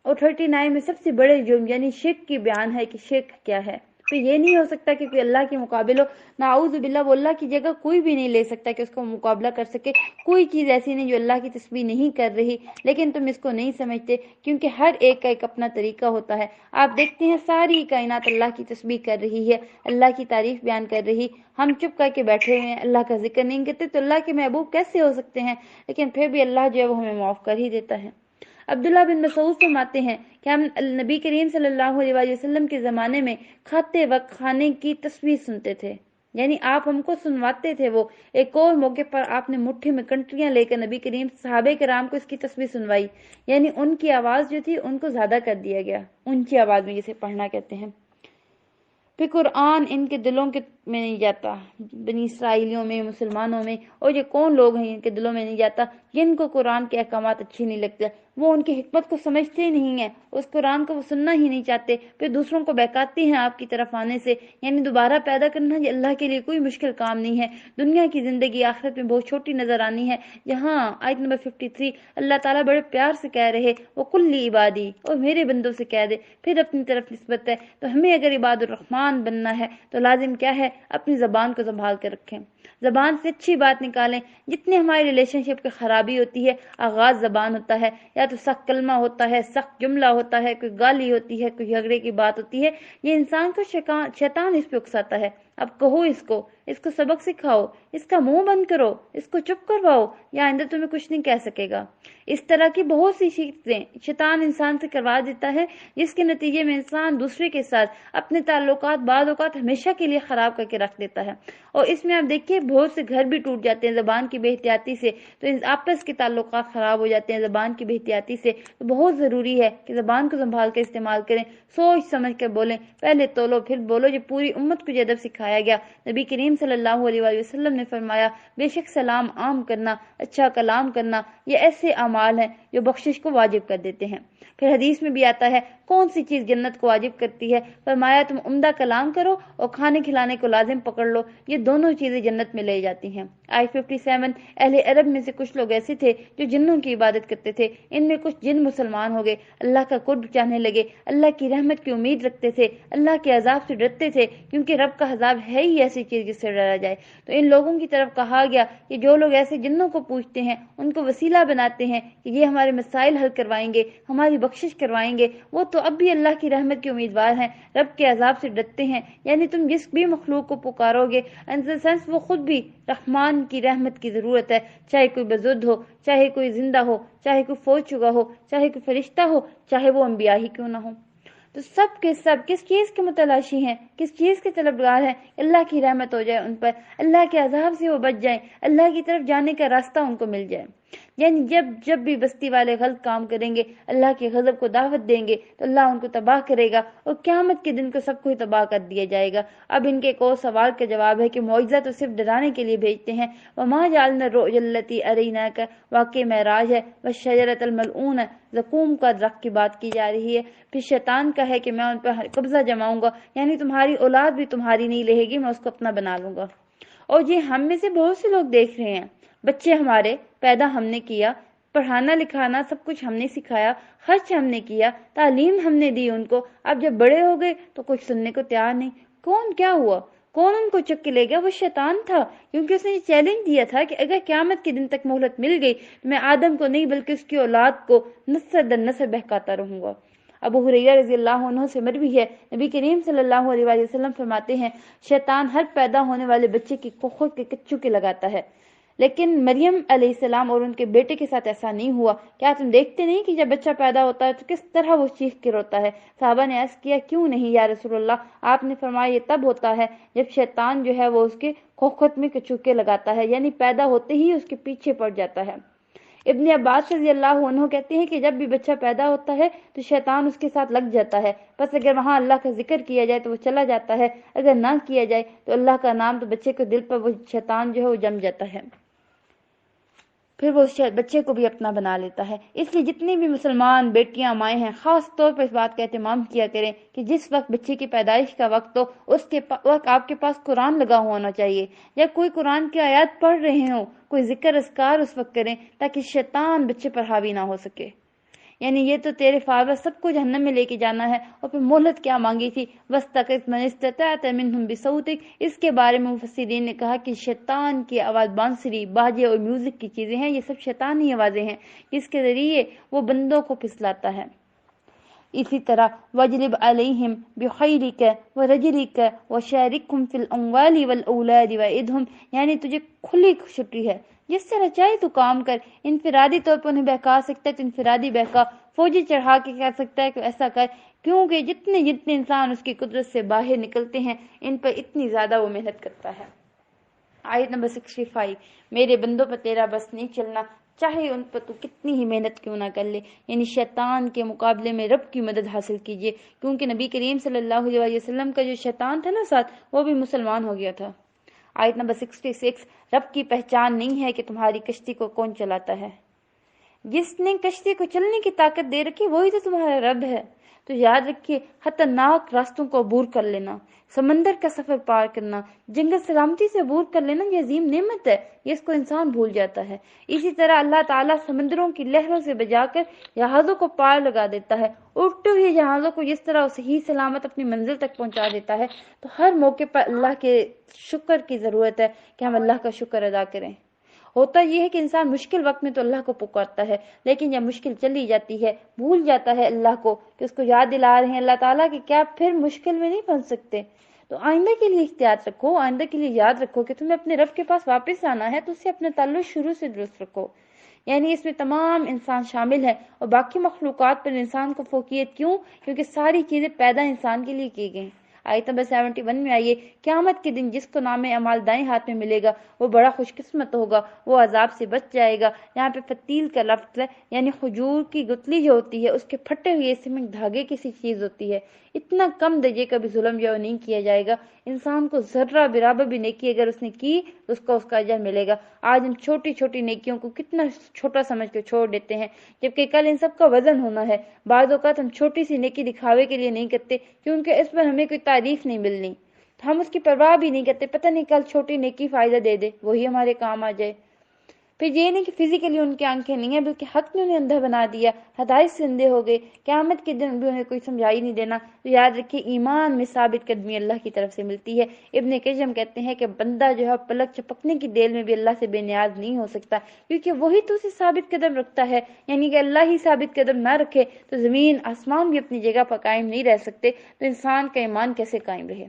اور 39 میں سب سے بڑے جرم یعنی شرک کی بیان ہے کہ شرک کیا ہے۔ تو یہ نہیں ہو سکتا کہ کوئی اللہ کے مقابل ہو، نعوذ باللہ، وہ اللہ کی جگہ کوئی بھی نہیں لے سکتا کہ اس کو مقابلہ کر سکے۔ کوئی چیز ایسی نہیں جو اللہ کی تسبیح نہیں کر رہی، لیکن تم اس کو نہیں سمجھتے، کیونکہ ہر ایک کا ایک اپنا طریقہ ہوتا ہے۔ آپ دیکھتے ہیں ساری کائنات اللہ کی تسبیح کر رہی ہے، اللہ کی تعریف بیان کر رہی، ہم چپ کر کے بیٹھے ہوئے ہیں، اللہ کا ذکر نہیں کرتے، تو اللہ کے محبوب کیسے ہو سکتے ہیں؟ لیکن پھر بھی اللہ جو ہے وہ ہمیں معاف کر ہی دیتا ہے۔ عبداللہ بن مسعود فرماتے ہیں کہ ہم نبی کریم صلی اللہ علیہ وآلہ وسلم کے زمانے میں کھاتے وقت کھانے کی تسبیح سنتے تھے، یعنی آپ ہم کو سنواتے تھے وہ۔ ایک اور موقع پر آپ نے مٹھی میں کنٹریاں لے کر نبی کریم صحابہ کرام کو اس کی تسبیح سنوائی، یعنی ان کی آواز جو تھی ان کو زیادہ کر دیا گیا، اونچی آواز میں جسے پڑھنا کہتے ہیں۔ پھر قرآن ان کے دلوں میں نہیں جاتا، بنی اسرائیلیوں میں، مسلمانوں میں، اور یہ کون لوگ ہیں ان کے دلوں میں نہیں جاتا جن کو قرآن کے احکامات اچھی نہیں لگتے، وہ ان کی حکمت کو سمجھتے ہی نہیں ہیں، اس قرآن کو وہ سننا ہی نہیں چاہتے، پھر دوسروں کو بہکاتے ہیں آپ کی طرف آنے سے۔ یعنی دوبارہ پیدا کرنا یہ اللہ کے لیے کوئی مشکل کام نہیں ہے۔ دنیا کی زندگی آخرت میں بہت چھوٹی نظر آنی ہے۔ یہاں آیت نمبر 53 اللہ تعالیٰ بڑے پیار سے کہہ رہے، وہ کلی عبادی، اور میرے بندوں سے کہہ دے، پھر اپنی طرف نسبت ہے۔ تو ہمیں اگر عباد الرحمن بننا ہے تو لازم کیا ہے؟ اپنی زبان کو سنبھال کے رکھیں، زبان سے اچھی بات نکالیں۔ جتنی ہماری ریلیشن شپ کی خرابی ہوتی ہے، آغاز زبان ہوتا ہے، یا تو سخت کلمہ ہوتا ہے، سخت جملہ ہوتا ہے، کوئی گالی ہوتی ہے، کوئی جھگڑے کی بات ہوتی ہے، یہ انسان کو شیطان اس پہ اکساتا ہے۔ اب کہو اس کو سبق سکھاؤ، اس کا منہ بند کرو، اس کو چپ کرواؤ، یا آئندہ تمہیں کچھ نہیں کہہ سکے گا۔ اس طرح کی بہت سی چیزیں شیطان انسان سے کروا دیتا ہے، جس کے نتیجے میں انسان دوسرے کے ساتھ اپنے تعلقات بعض اوقات ہمیشہ کے لیے خراب کر کے رکھ دیتا ہے۔ اور اس میں آپ دیکھیے بہت سے گھر بھی ٹوٹ جاتے ہیں زبان کی بے احتیاطی سے، تو آپس کے تعلقات خراب ہو جاتے ہیں زبان کی بے احتیاطی سے۔ تو بہت ضروری ہے کہ زبان کو سنبھال کر استعمال کریں، سوچ سمجھ کر بولیں، پہلے تولو پھر بولو۔ جو پوری امت کو یہ ادب سکھایا گیا، نبی کریم صلی اللہ علیہ وآلہ وسلم نے فرمایا، بے شک سلام عام کرنا، اچھا کلام کرنا، یہ ایسے اعمال ہیں جو بخشش کو واجب کر دیتے ہیں۔ پھر حدیث میں بھی آتا ہے کون سی چیز جنت کو واجب کرتی ہے؟ فرمایا تم عمدہ کلام کرو اور کھانے کھلانے کو لازم پکڑ لو، یہ دونوں چیزیں جنت میں لے جاتی ہیں۔ آیت 57 اہل عرب میں سے کچھ لوگ ایسے تھے جو جنوں کی عبادت کرتے تھے، ان میں کچھ جن مسلمان ہو گئے، اللہ کا قرب چاہنے لگے، اللہ کی رحمت کی امید رکھتے تھے، اللہ کے عذاب سے ڈرتے تھے، کیونکہ رب کا عذاب ہے ہی ایسی چیز جس سے ڈرا جائے۔ تو ان لوگوں کی طرف کہا گیا کہ جو لوگ ایسے جنوں کو پوچھتے ہیں، ان کو وسیلہ بناتے ہیں کہ یہ ہمارے مسائل حل کروائیں گے، ہماری بخشش کروائیں گے، وہ تو اب بھی اللہ کی رحمت کے امیدوار ہیں، رب کے عذاب سے ڈرتے ہیں۔ یعنی تم جس بھی مخلوق کو پکارو گے، ان دا سینس وہ خود بھی رحمان کی رحمت کی ضرورت ہے، چاہے کوئی بزرگ ہو، چاہے کوئی زندہ ہو، چاہے کوئی فوت چکا ہو، چاہے کوئی فرشتہ ہو، چاہے وہ انبیاء ہی کیوں نہ ہو۔ تو سب کے سب کس چیز کے متلاشی ہیں، کس چیز کے طلبگار ہیں؟ اللہ کی رحمت ہو جائے ان پر، اللہ کے عذاب سے وہ بچ جائیں، اللہ کی طرف جانے کا راستہ ان کو مل جائے۔ یعنی جب بھی بستی والے غلط کام کریں گے، اللہ کے غضب کو دعوت دیں گے، تو اللہ ان کو تباہ کرے گا، اور قیامت کے دن کو سب کو ہی تباہ کر دیا جائے گا۔ اب ان کے ایک اور سوال کا جواب ہے کہ معجزہ تو صرف ڈرانے کے لیے بھیجتے ہیں، وما جعلنا الرؤيا التي اريناك، واقع معراج ہے، والشجرة الملعونة، زقوم کا درخت کی بات کی جا رہی ہے۔ پھر شیطان کا ہے کہ میں ان پر قبضہ جماؤں گا، یعنی تمہاری اولاد بھی تمہاری نہیں رہے گی، میں اس کو اپنا بنا لوں گا۔ اور یہ ہم میں سے بہت سے لوگ دیکھ رہے ہیں، بچے ہمارے پیدا ہم نے کیا، پڑھانا لکھانا سب کچھ ہم نے سکھایا، خرچ ہم نے کیا، تعلیم ہم نے دی ان کو، اب جب بڑے ہو گئے تو کچھ سننے کو تیار نہیں۔ کون کیا ہوا؟ کون ان کو چک کے لے گیا؟ وہ شیطان تھا، کیونکہ اس نے یہ چیلنج دیا تھا کہ اگر قیامت کے دن تک مہلت مل گئی تو میں آدم کو نہیں بلکہ اس کی اولاد کو نسل در نسل بہکاتا رہوں گا۔ ابو ہریرہ رضی اللہ عنہ سے مروی ہے، نبی کریم صلی اللہ علیہ وآلہ وسلم فرماتے ہیں شیطان ہر پیدا ہونے والے بچے کی کوکھوں کے کچو کے لگاتا ہے، لیکن مریم علیہ السلام اور ان کے بیٹے کے ساتھ ایسا نہیں ہوا۔ کیا تم دیکھتے نہیں کہ جب بچہ پیدا ہوتا ہے تو کس طرح وہ چیخ کے روتا ہے؟ صحابہ نے عرض کیا کیوں نہیں یا رسول اللہ؟ آپ نے فرمایا یہ تب ہوتا ہے جب شیطان جو ہے وہ اس کے کھوکھت میں کچوکے لگاتا ہے، یعنی پیدا ہوتے ہی اس کے پیچھے پڑ جاتا ہے۔ ابن عباس رضی اللہ عنہ کہتے ہیں کہ جب بھی بچہ پیدا ہوتا ہے تو شیطان اس کے ساتھ لگ جاتا ہے، بس اگر وہاں اللہ کا ذکر کیا جائے تو وہ چلا جاتا ہے، اگر نہ کیا جائے تو اللہ کا نام، تو بچے کے دل پر وہ شیطان جو ہے وہ جم جاتا ہے، پھر وہ بچے کو بھی اپنا بنا لیتا ہے۔ اس لیے جتنی بھی مسلمان بیٹیاں مائیں ہیں خاص طور پر اس بات کا اہتمام کیا کریں کہ جس وقت بچے کی پیدائش کا وقت ہو اس کے وقت آپ کے پاس قرآن لگا ہونا چاہیے، یا کوئی قرآن کی آیات پڑھ رہے ہوں، کوئی ذکر اذکار اس وقت کریں تاکہ شیطان بچے پر حاوی نہ ہو سکے۔ یعنی یہ تو تیرے فاور سب کو جہنم میں لے کے جانا ہے، اور پھر مہلت کیا مانگی تھی؟ وَاسْتَقِذْ مَنِ اسْتَطَعْتَ مِنْهُمْ بِصَوْتِكَ۔ اس کے بارے میں مفسرین نے کہا کہ شیطان کی آواز بانسری، باجے اور میوزک کی چیزیں ہیں، یہ سب شیطانی آوازیں ہیں جس کے ذریعے وہ بندوں کو پھسلاتا ہے۔ اسی طرح وَجْلِبْ عَلَيْهِمْ بِخَيْرِكَ وَرَجْلِكَ وَشَارِكْهُمْ فِي الْأَمْوَالِ وَالْأَوْلَادِ وَعِدْهُمْ، یعنی تجھے کھلی چھٹی ہے، جس طرح چاہے تو کام کر، انفرادی طور پر انہیں بہکا سکتا ہے تو انفرادی بہکا، فوجی چڑھا کے کہہ سکتا ہے کہ ایسا کر، کیونکہ جتنے انسان اس کی قدرت سے باہر نکلتے ہیں ان پر اتنی زیادہ وہ محنت کرتا ہے۔ آیت نمبر 65، میرے بندوں پر تیرا بس نہیں چلنا، چاہے ان پر تو کتنی ہی محنت کیوں نہ کر لے، یعنی شیطان کے مقابلے میں رب کی مدد حاصل کیجیے، کیونکہ نبی کریم صلی اللہ علیہ وسلم کا جو شیطان تھا نا ساتھ، وہ بھی مسلمان ہو گیا تھا۔ آیت نمبر 66، رب کی پہچان نہیں ہے کہ تمہاری کشتی کو کون چلاتا ہے؟ جس نے کشتی کو چلنے کی طاقت دے رکھی وہی تو تمہارا رب ہے۔ تو یاد رکھیے خطرناک راستوں کو عبور کر لینا، سمندر کا سفر پار کرنا، جنگل سلامتی سے عبور کر لینا، یہ عظیم نعمت ہے، یہ اس کو انسان بھول جاتا ہے۔ اسی طرح اللہ تعالیٰ سمندروں کی لہروں سے بجا کر جہازوں کو پار لگا دیتا ہے، اڑتے ہوئے جہازوں کو جس طرح صحیح سلامت اپنی منزل تک پہنچا دیتا ہے۔ تو ہر موقع پر اللہ کے شکر کی ضرورت ہے کہ ہم اللہ کا شکر ادا کریں۔ ہوتا یہ ہے کہ انسان مشکل وقت میں تو اللہ کو پکارتا ہے، لیکن جب مشکل چلی جاتی ہے بھول جاتا ہے اللہ کو، کہ اس کو یاد دلا رہے ہیں اللہ تعالیٰ کہ کیا پھر مشکل میں نہیں پھنس سکتے۔ تو آئندہ کے لیے احتیاط رکھو، آئندہ کے لیے یاد رکھو کہ تمہیں اپنے رب کے پاس واپس آنا ہے، تو اس سے اپنے تعلق شروع سے درست رکھو۔ یعنی اس میں تمام انسان شامل ہے، اور باقی مخلوقات پر انسان کو فوقیت کیوں؟ کیونکہ ساری چیزیں پیدا انسان کے لیے کی گئی۔ آیت نمبر 71 میں آئیے، قیامت کے دن جس کو نام اعمال دائیں ہاتھ میں ملے گا وہ بڑا خوش قسمت ہوگا، وہ عذاب سے بچ جائے گا۔ یہاں پہ فتیل کا لفظ ہے، یعنی کھجور کی گتلی جو ہوتی ہے اس کے پھٹے ہوئے حصے میں دھاگے کی سی چیز ہوتی ہے، اتنا کم درجے کا بھی ظلم جو نہیں کیا جائے گا۔ انسان کو ذرہ برابر بھی نیکی اگر اس نے کی تو اس کا اجر ملے گا۔ آج ہم چھوٹی چھوٹی نیکیوں کو کتنا چھوٹا سمجھ کے چھوڑ دیتے ہیں، جبکہ کل ان سب کا وزن ہونا ہے۔ بعض اوقات ہم چھوٹی سی نیکی دکھاوے کے لیے نہیں کرتے کیونکہ اس پر ہمیں کوئی تعریف نہیں ملنی، تو ہم اس کی پرواہ بھی نہیں کرتے، پتہ نہیں کل چھوٹی نیکی فائدہ دے دے، وہی ہمارے کام آ جائے۔ پھر یہ نہیں کہ فزیکلی ان کی آنکھیں نہیں ہیں، بلکہ حق نے انہیں اندھا بنا دیا، ہدایت سے اندھے ہو گئے، قیامت کے دن بھی انہیں کوئی سمجھائی نہیں دینا۔ تو یاد رکھیے ایمان میں ثابت قدمی اللہ کی طرف سے ملتی ہے۔ ابن قیم کہتے ہیں کہ بندہ جو ہے پلک چپکنے کی دیر میں بھی اللہ سے بے نیاز نہیں ہو سکتا، کیونکہ وہی تو اسے ثابت قدم رکھتا ہے۔ یعنی کہ اللہ ہی ثابت قدم نہ رکھے تو زمین آسمان بھی اپنی جگہ پر قائم نہیں رہ سکتے، تو انسان کا ایمان کیسے قائم رہے؟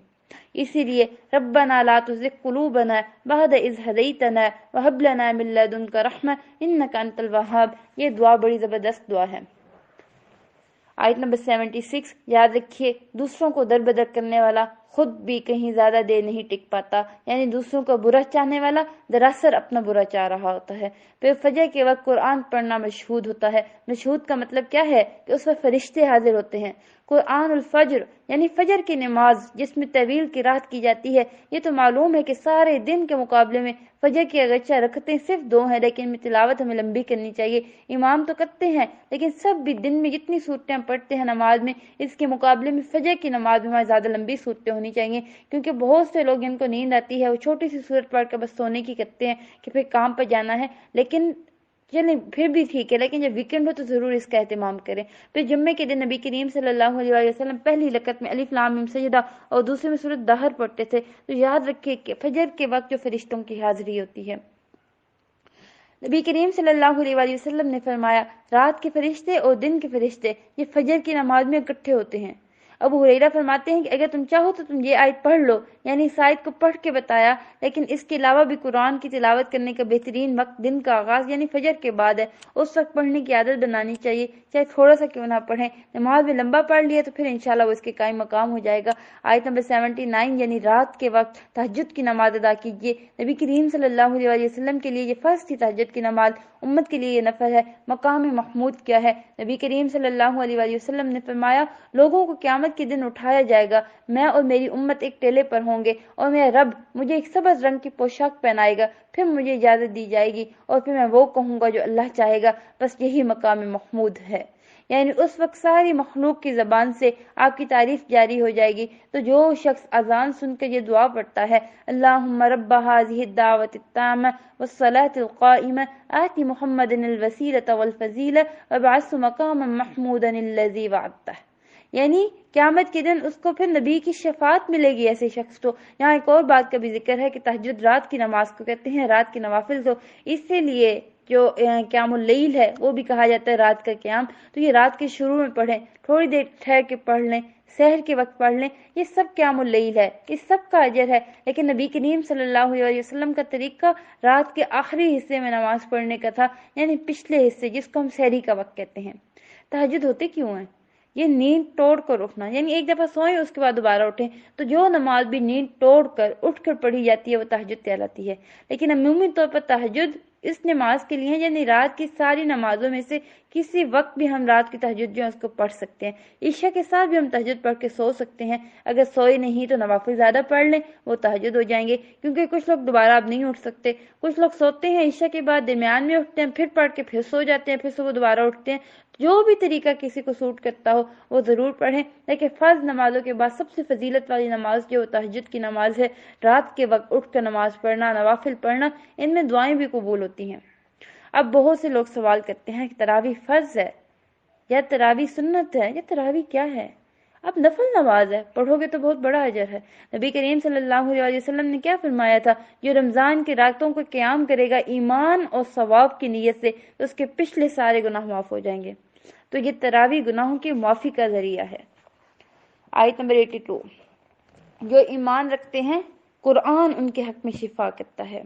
اسی لیے ربنا لا تزغ قلوبنا بعد اذ ہدیتنا وہب لنا من لدنک رحمہ انک انت الوہاب، یہ دعا بڑی زبردست دعا ہے۔ آیت نمبر 76، یاد رکھیے دوسروں کو در بدر کرنے والا خود بھی کہیں زیادہ دیر نہیں ٹک پاتا، یعنی دوسروں کو برا چاہنے والا دراصل اپنا برا چاہ رہا ہوتا ہے۔ پھر فجر کے وقت قرآن پڑھنا مشہود ہوتا ہے۔ مشہود کا مطلب کیا ہے؟ کہ اس وقت فرشتے حاضر ہوتے ہیں۔ قرآن الفجر یعنی فجر کی نماز جس میں طویل قرات کی جاتی ہے، یہ تو معلوم ہے کہ سارے دن کے مقابلے میں فجر کی اگرچہ رکعتیں صرف 2 ہیں، لیکن ان میں تلاوت ہمیں لمبی کرنی چاہیے۔ امام تو کرتے ہیں لیکن سب بھی دن میں جتنی صورتیں پڑھتے ہیں نماز میں، اس کے مقابلے میں فجر کی نماز میں زیادہ لمبی صورتیں ہونی چاہیے، کیونکہ بہت سے لوگ جن کو نیند آتی ہے وہ چھوٹی سی صورت پڑھ کر بس سونے کی کرتے ہیں کہ پھر کام پر جانا ہے، لیکن چلیں پھر بھی ٹھیک ہے، لیکن جب ویکنڈ ہو تو ضرور اس کا اہتمام کریں۔ پھر جمعے کے دن نبی کریم صلی اللہ علیہ وسلم پہلی رکعت میں الف لام میم سجدہ اور دوسرے میں سورۃ دہر پڑھتے تھے۔ تو یاد رکھیے کہ فجر کے وقت جو فرشتوں کی حاضری ہوتی ہے، نبی کریم صلی اللہ علیہ وآلہ وسلم نے فرمایا رات کے فرشتے اور دن کے فرشتے یہ فجر کی نماز میں اکٹھے ہوتے ہیں۔ ابو ہریرہ فرماتے ہیں کہ اگر تم چاہو تو تم یہ آیت پڑھ لو، یعنی اس آیت کو پڑھ کے بتایا، لیکن اس کے علاوہ بھی قرآن کی تلاوت کرنے کا بہترین وقت دن کا آغاز یعنی فجر کے بعد ہے، اس وقت پڑھنے کی عادت بنانی چاہیے، چاہے تھوڑا سا کیوں نہ پڑھیں۔ نماز میں لمبا پڑھ لیا تو پھر انشاءاللہ وہ اس کے قائم مقام ہو جائے گا۔ آیت نمبر 79 یعنی رات کے وقت تہجد کی نماز ادا کیجیے۔ نبی کریم صلی اللہ علیہ وآلہ وسلم کے لیے یہ فرض تھی تہجد کی نماز، امت کے لیے یہ نفل ہے۔ مقام محمود کیا ہے؟ نبی کریم صلی اللہ علیہ وآلہ وسلم نے فرمایا لوگوں کو قیامت کے دن اٹھایا جائے گا، میں اور میری امت ایک ٹیلے پر ہوں گے اور میرا رب مجھے ایک سبز رنگ کی پوشاک پہنائے گا، پھر مجھے اجازت دی جائے گی اور پھر میں وہ کہوں گا جو اللہ چاہے گا، بس یہی مقام محمود ہے۔ یعنی اس وقت ساری مخلوق کی زبان سے آپ کی تعریف جاری ہو جائے گی۔ تو جو شخص اذان سن کر یہ دعا پڑھتا ہے اللہم رب هذه الدعوة التامة والصلاة القائمة آت محمد الوسیلة والفضیلة وابعثه مقاما محمودا الذی وعدته، یعنی قیامت کے دن اس کو پھر نبی کی شفاعت ملے گی ایسے شخص کو۔ یہاں ایک اور بات کا بھی ذکر ہے کہ تہجد رات کی نماز کو کہتے ہیں، رات کے نوافل کو، اسی لیے جو قیام اللیل ہے وہ بھی کہا جاتا ہے رات کا قیام۔ تو یہ رات کے شروع میں پڑھیں، تھوڑی دیر ٹھہر کے پڑھ لیں، سحر کے وقت پڑھ لیں، یہ سب قیام اللیل ہے، یہ سب کا اجر ہے۔ لیکن نبی کریم صلی اللہ علیہ وسلم کا طریقہ رات کے آخری حصے میں نماز پڑھنے کا تھا، یعنی پچھلے حصے جس کو ہم سحری کا وقت کہتے ہیں۔ تہجد ہوتے کیوں ہیں؟ یہ نیند توڑ کر اٹھنا، یعنی ایک دفعہ سوئیں اس کے بعد دوبارہ اٹھیں، تو جو نماز بھی نیند توڑ کر اٹھ کر پڑھی جاتی ہے وہ تہجد کہلاتی ہے۔ لیکن عمومی طور پر تہجد اس نماز کے لیے، یعنی رات کی ساری نمازوں میں سے کسی وقت بھی ہم رات کی تہجد جو ہے اس کو پڑھ سکتے ہیں۔ عشاء کے ساتھ بھی ہم تہجد پڑھ کے سو سکتے ہیں، اگر سوئے نہیں تو نوافل زیادہ پڑھ لیں، وہ تہجد ہو جائیں گے، کیونکہ کچھ لوگ دوبارہ اب نہیں اٹھ سکتے، کچھ لوگ سوتے ہیں عشاء کے بعد درمیان میں اٹھتے ہیں، پھر پڑھ کے پھر سو جاتے ہیں، پھر صبح دوبارہ اٹھتے ہیں۔ جو بھی طریقہ کسی کو سوٹ کرتا ہو وہ ضرور پڑھیں، لیکن فرض نمازوں کے بعد سب سے فضیلت والی نماز جو تہجد کی نماز ہے، رات کے وقت اٹھ کر نماز پڑھنا، نوافل پڑھنا، ان میں دعائیں بھی قبول ہوتی ہیں۔ اب بہت سے لوگ سوال کرتے ہیں کہ تراویح فرض ہے یا تراویح سنت ہے یا تراویح کیا ہے؟ اب نفل نماز ہے، پڑھو گے تو بہت بڑا اجر ہے۔ نبی کریم صلی اللہ علیہ وسلم نے کیا فرمایا تھا؟ جو رمضان کی راتوں کو قیام کرے گا ایمان اور ثواب کی نیت سے، تو اس کے پچھلے سارے گناہ معاف ہو جائیں گے۔ تو یہ تراویح گناہوں کی معافی کا ذریعہ ہے۔ آیت نمبر 82، جو ایمان رکھتے ہیں قرآن ان کے حق میں شفا کرتا ہے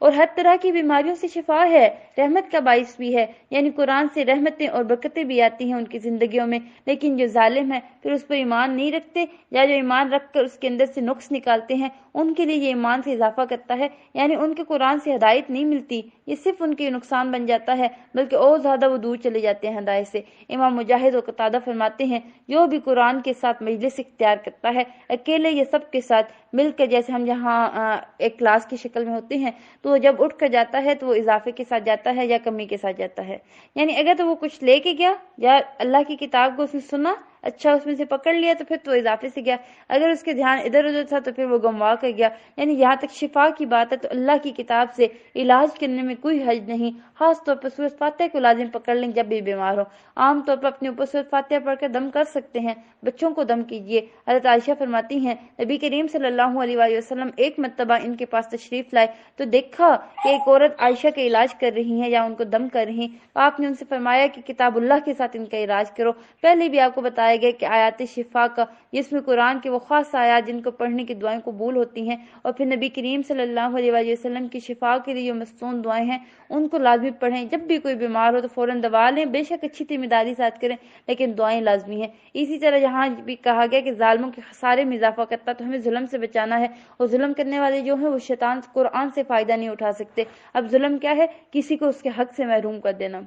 اور ہر طرح کی بیماریوں سے شفا ہے، رحمت کا باعث بھی ہے، یعنی قرآن سے رحمتیں اور برکتیں بھی آتی ہیں ان کی زندگیوں میں۔ لیکن جو ظالم ہے پھر اس پر ایمان نہیں رکھتے یا جو ایمان رکھ کر اس کے اندر سے نقص نکالتے ہیں، ان کے لیے یہ ایمان سے اضافہ کرتا ہے، یعنی ان کے قرآن سے ہدایت نہیں ملتی، یہ صرف ان کے نقصان بن جاتا ہے، بلکہ اور زیادہ وہ دور چلے جاتے ہیں ہدایت سے۔ امام مجاہد اور قتادہ فرماتے ہیں جو بھی قرآن کے ساتھ مجلس اختیار کرتا ہے، اکیلے یا سب کے ساتھ مل کر، جیسے ہم یہاں ایک کلاس کی شکل میں ہوتے ہیں، تو وہ جب اٹھ کر جاتا ہے تو وہ اضافے کے ساتھ جاتا ہے یا کمی کے ساتھ جاتا ہے، یعنی اگر تو وہ کچھ لے کے گیا یا اللہ کی کتاب کو اس نے سنا، اچھا اس میں سے پکڑ لیا تو پھر تو اضافے سے گیا، اگر اس کے دھیان ادھر ادھر تھا تو پھر وہ گموا کر گیا۔ یعنی یہاں تک شفا کی بات ہے تو اللہ کی کتاب سے علاج کرنے میں کوئی حرج نہیں۔ خاص طور پر سورۃ فاتحہ کو لازم پکڑ لیں جب بھی بیمار ہو۔ عام طور پر اپنے اوپر سورۃ فاتحہ پڑھ کر دم کر سکتے ہیں، بچوں کو دم کیجیے۔ حضرت عائشہ فرماتی ہیں نبی کریم صلی اللہ علیہ وآلہ وسلم ایک مرتبہ ان کے پاس تشریف لائے تو دیکھا کہ ایک عورت عائشہ کا علاج کر رہی ہیں یا ان کو دم کر رہی ہیں، آپ نے ان سے فرمایا کہ کتاب اللہ کے ساتھ ان کا علاج کرو۔ پہلے بھی آپ کو بتایا گیا کہ آیات شفا کا، جس میں قرآن کے وہ خاص آیات جن کو پڑھنے کی دعائیں قبول ہوتی ہیں، اور پھر نبی کریم صلی اللہ علیہ وآلہ وسلم کی شفا کے لیے جو مستون دعائیں ہیں ان کو لازمی پڑھیں۔ جب بھی کوئی بیمار ہو تو فوراً دوا لیں، بے شک اچھی تیمارداری ساتھ کریں، لیکن دعائیں لازمی ہیں۔ اسی طرح یہاں بھی کہا گیا کہ ظالموں کے خسارے میں اضافہ کرتا، تو ہمیں ظلم سے بچانا ہے، اور ظلم کرنے والے جو ہیں وہ شیطان قرآن سے فائدہ نہیں اٹھا سکتے۔ اب ظلم کیا ہے؟ کسی کو اس کے حق سے محروم کر دینا،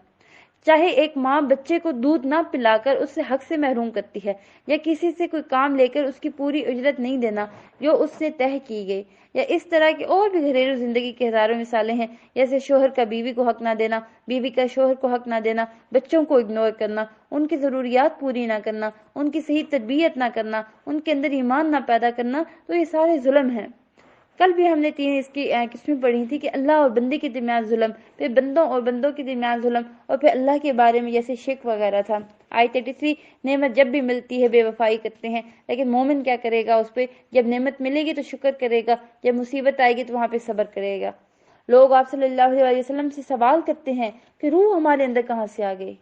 چاہے ایک ماں بچے کو دودھ نہ پلا کر اس سے حق سے محروم کرتی ہے، یا کسی سے کوئی کام لے کر اس کی پوری اجرت نہیں دینا جو اس سے طے کی گئی، یا اس طرح کی اور بھی گھریلو زندگی کی ہزاروں مثالیں ہیں، جیسے شوہر کا بیوی کو حق نہ دینا، بیوی کا شوہر کو حق نہ دینا، بچوں کو اگنور کرنا، ان کی ضروریات پوری نہ کرنا، ان کی صحیح تربیت نہ کرنا، ان کے اندر ایمان نہ پیدا کرنا، تو یہ سارے ظلم ہیں۔ کل بھی ہم نے 3 اس کی قسمیں پڑھی تھی کہ اللہ اور بندے کے درمیان ظلم، پھر بندوں اور بندوں کے درمیان ظلم، اور پھر اللہ کے بارے میں جیسے شرک وغیرہ تھا۔ آیت 33 نعمت جب بھی ملتی ہے بے وفائی کرتے ہیں، لیکن مومن کیا کرے گا اس پہ؟ جب نعمت ملے گی تو شکر کرے گا، جب مصیبت آئے گی تو وہاں پہ صبر کرے گا۔ لوگ آپ صلی اللہ علیہ وسلم سے سوال کرتے ہیں کہ روح ہمارے اندر کہاں سے آ گئی؟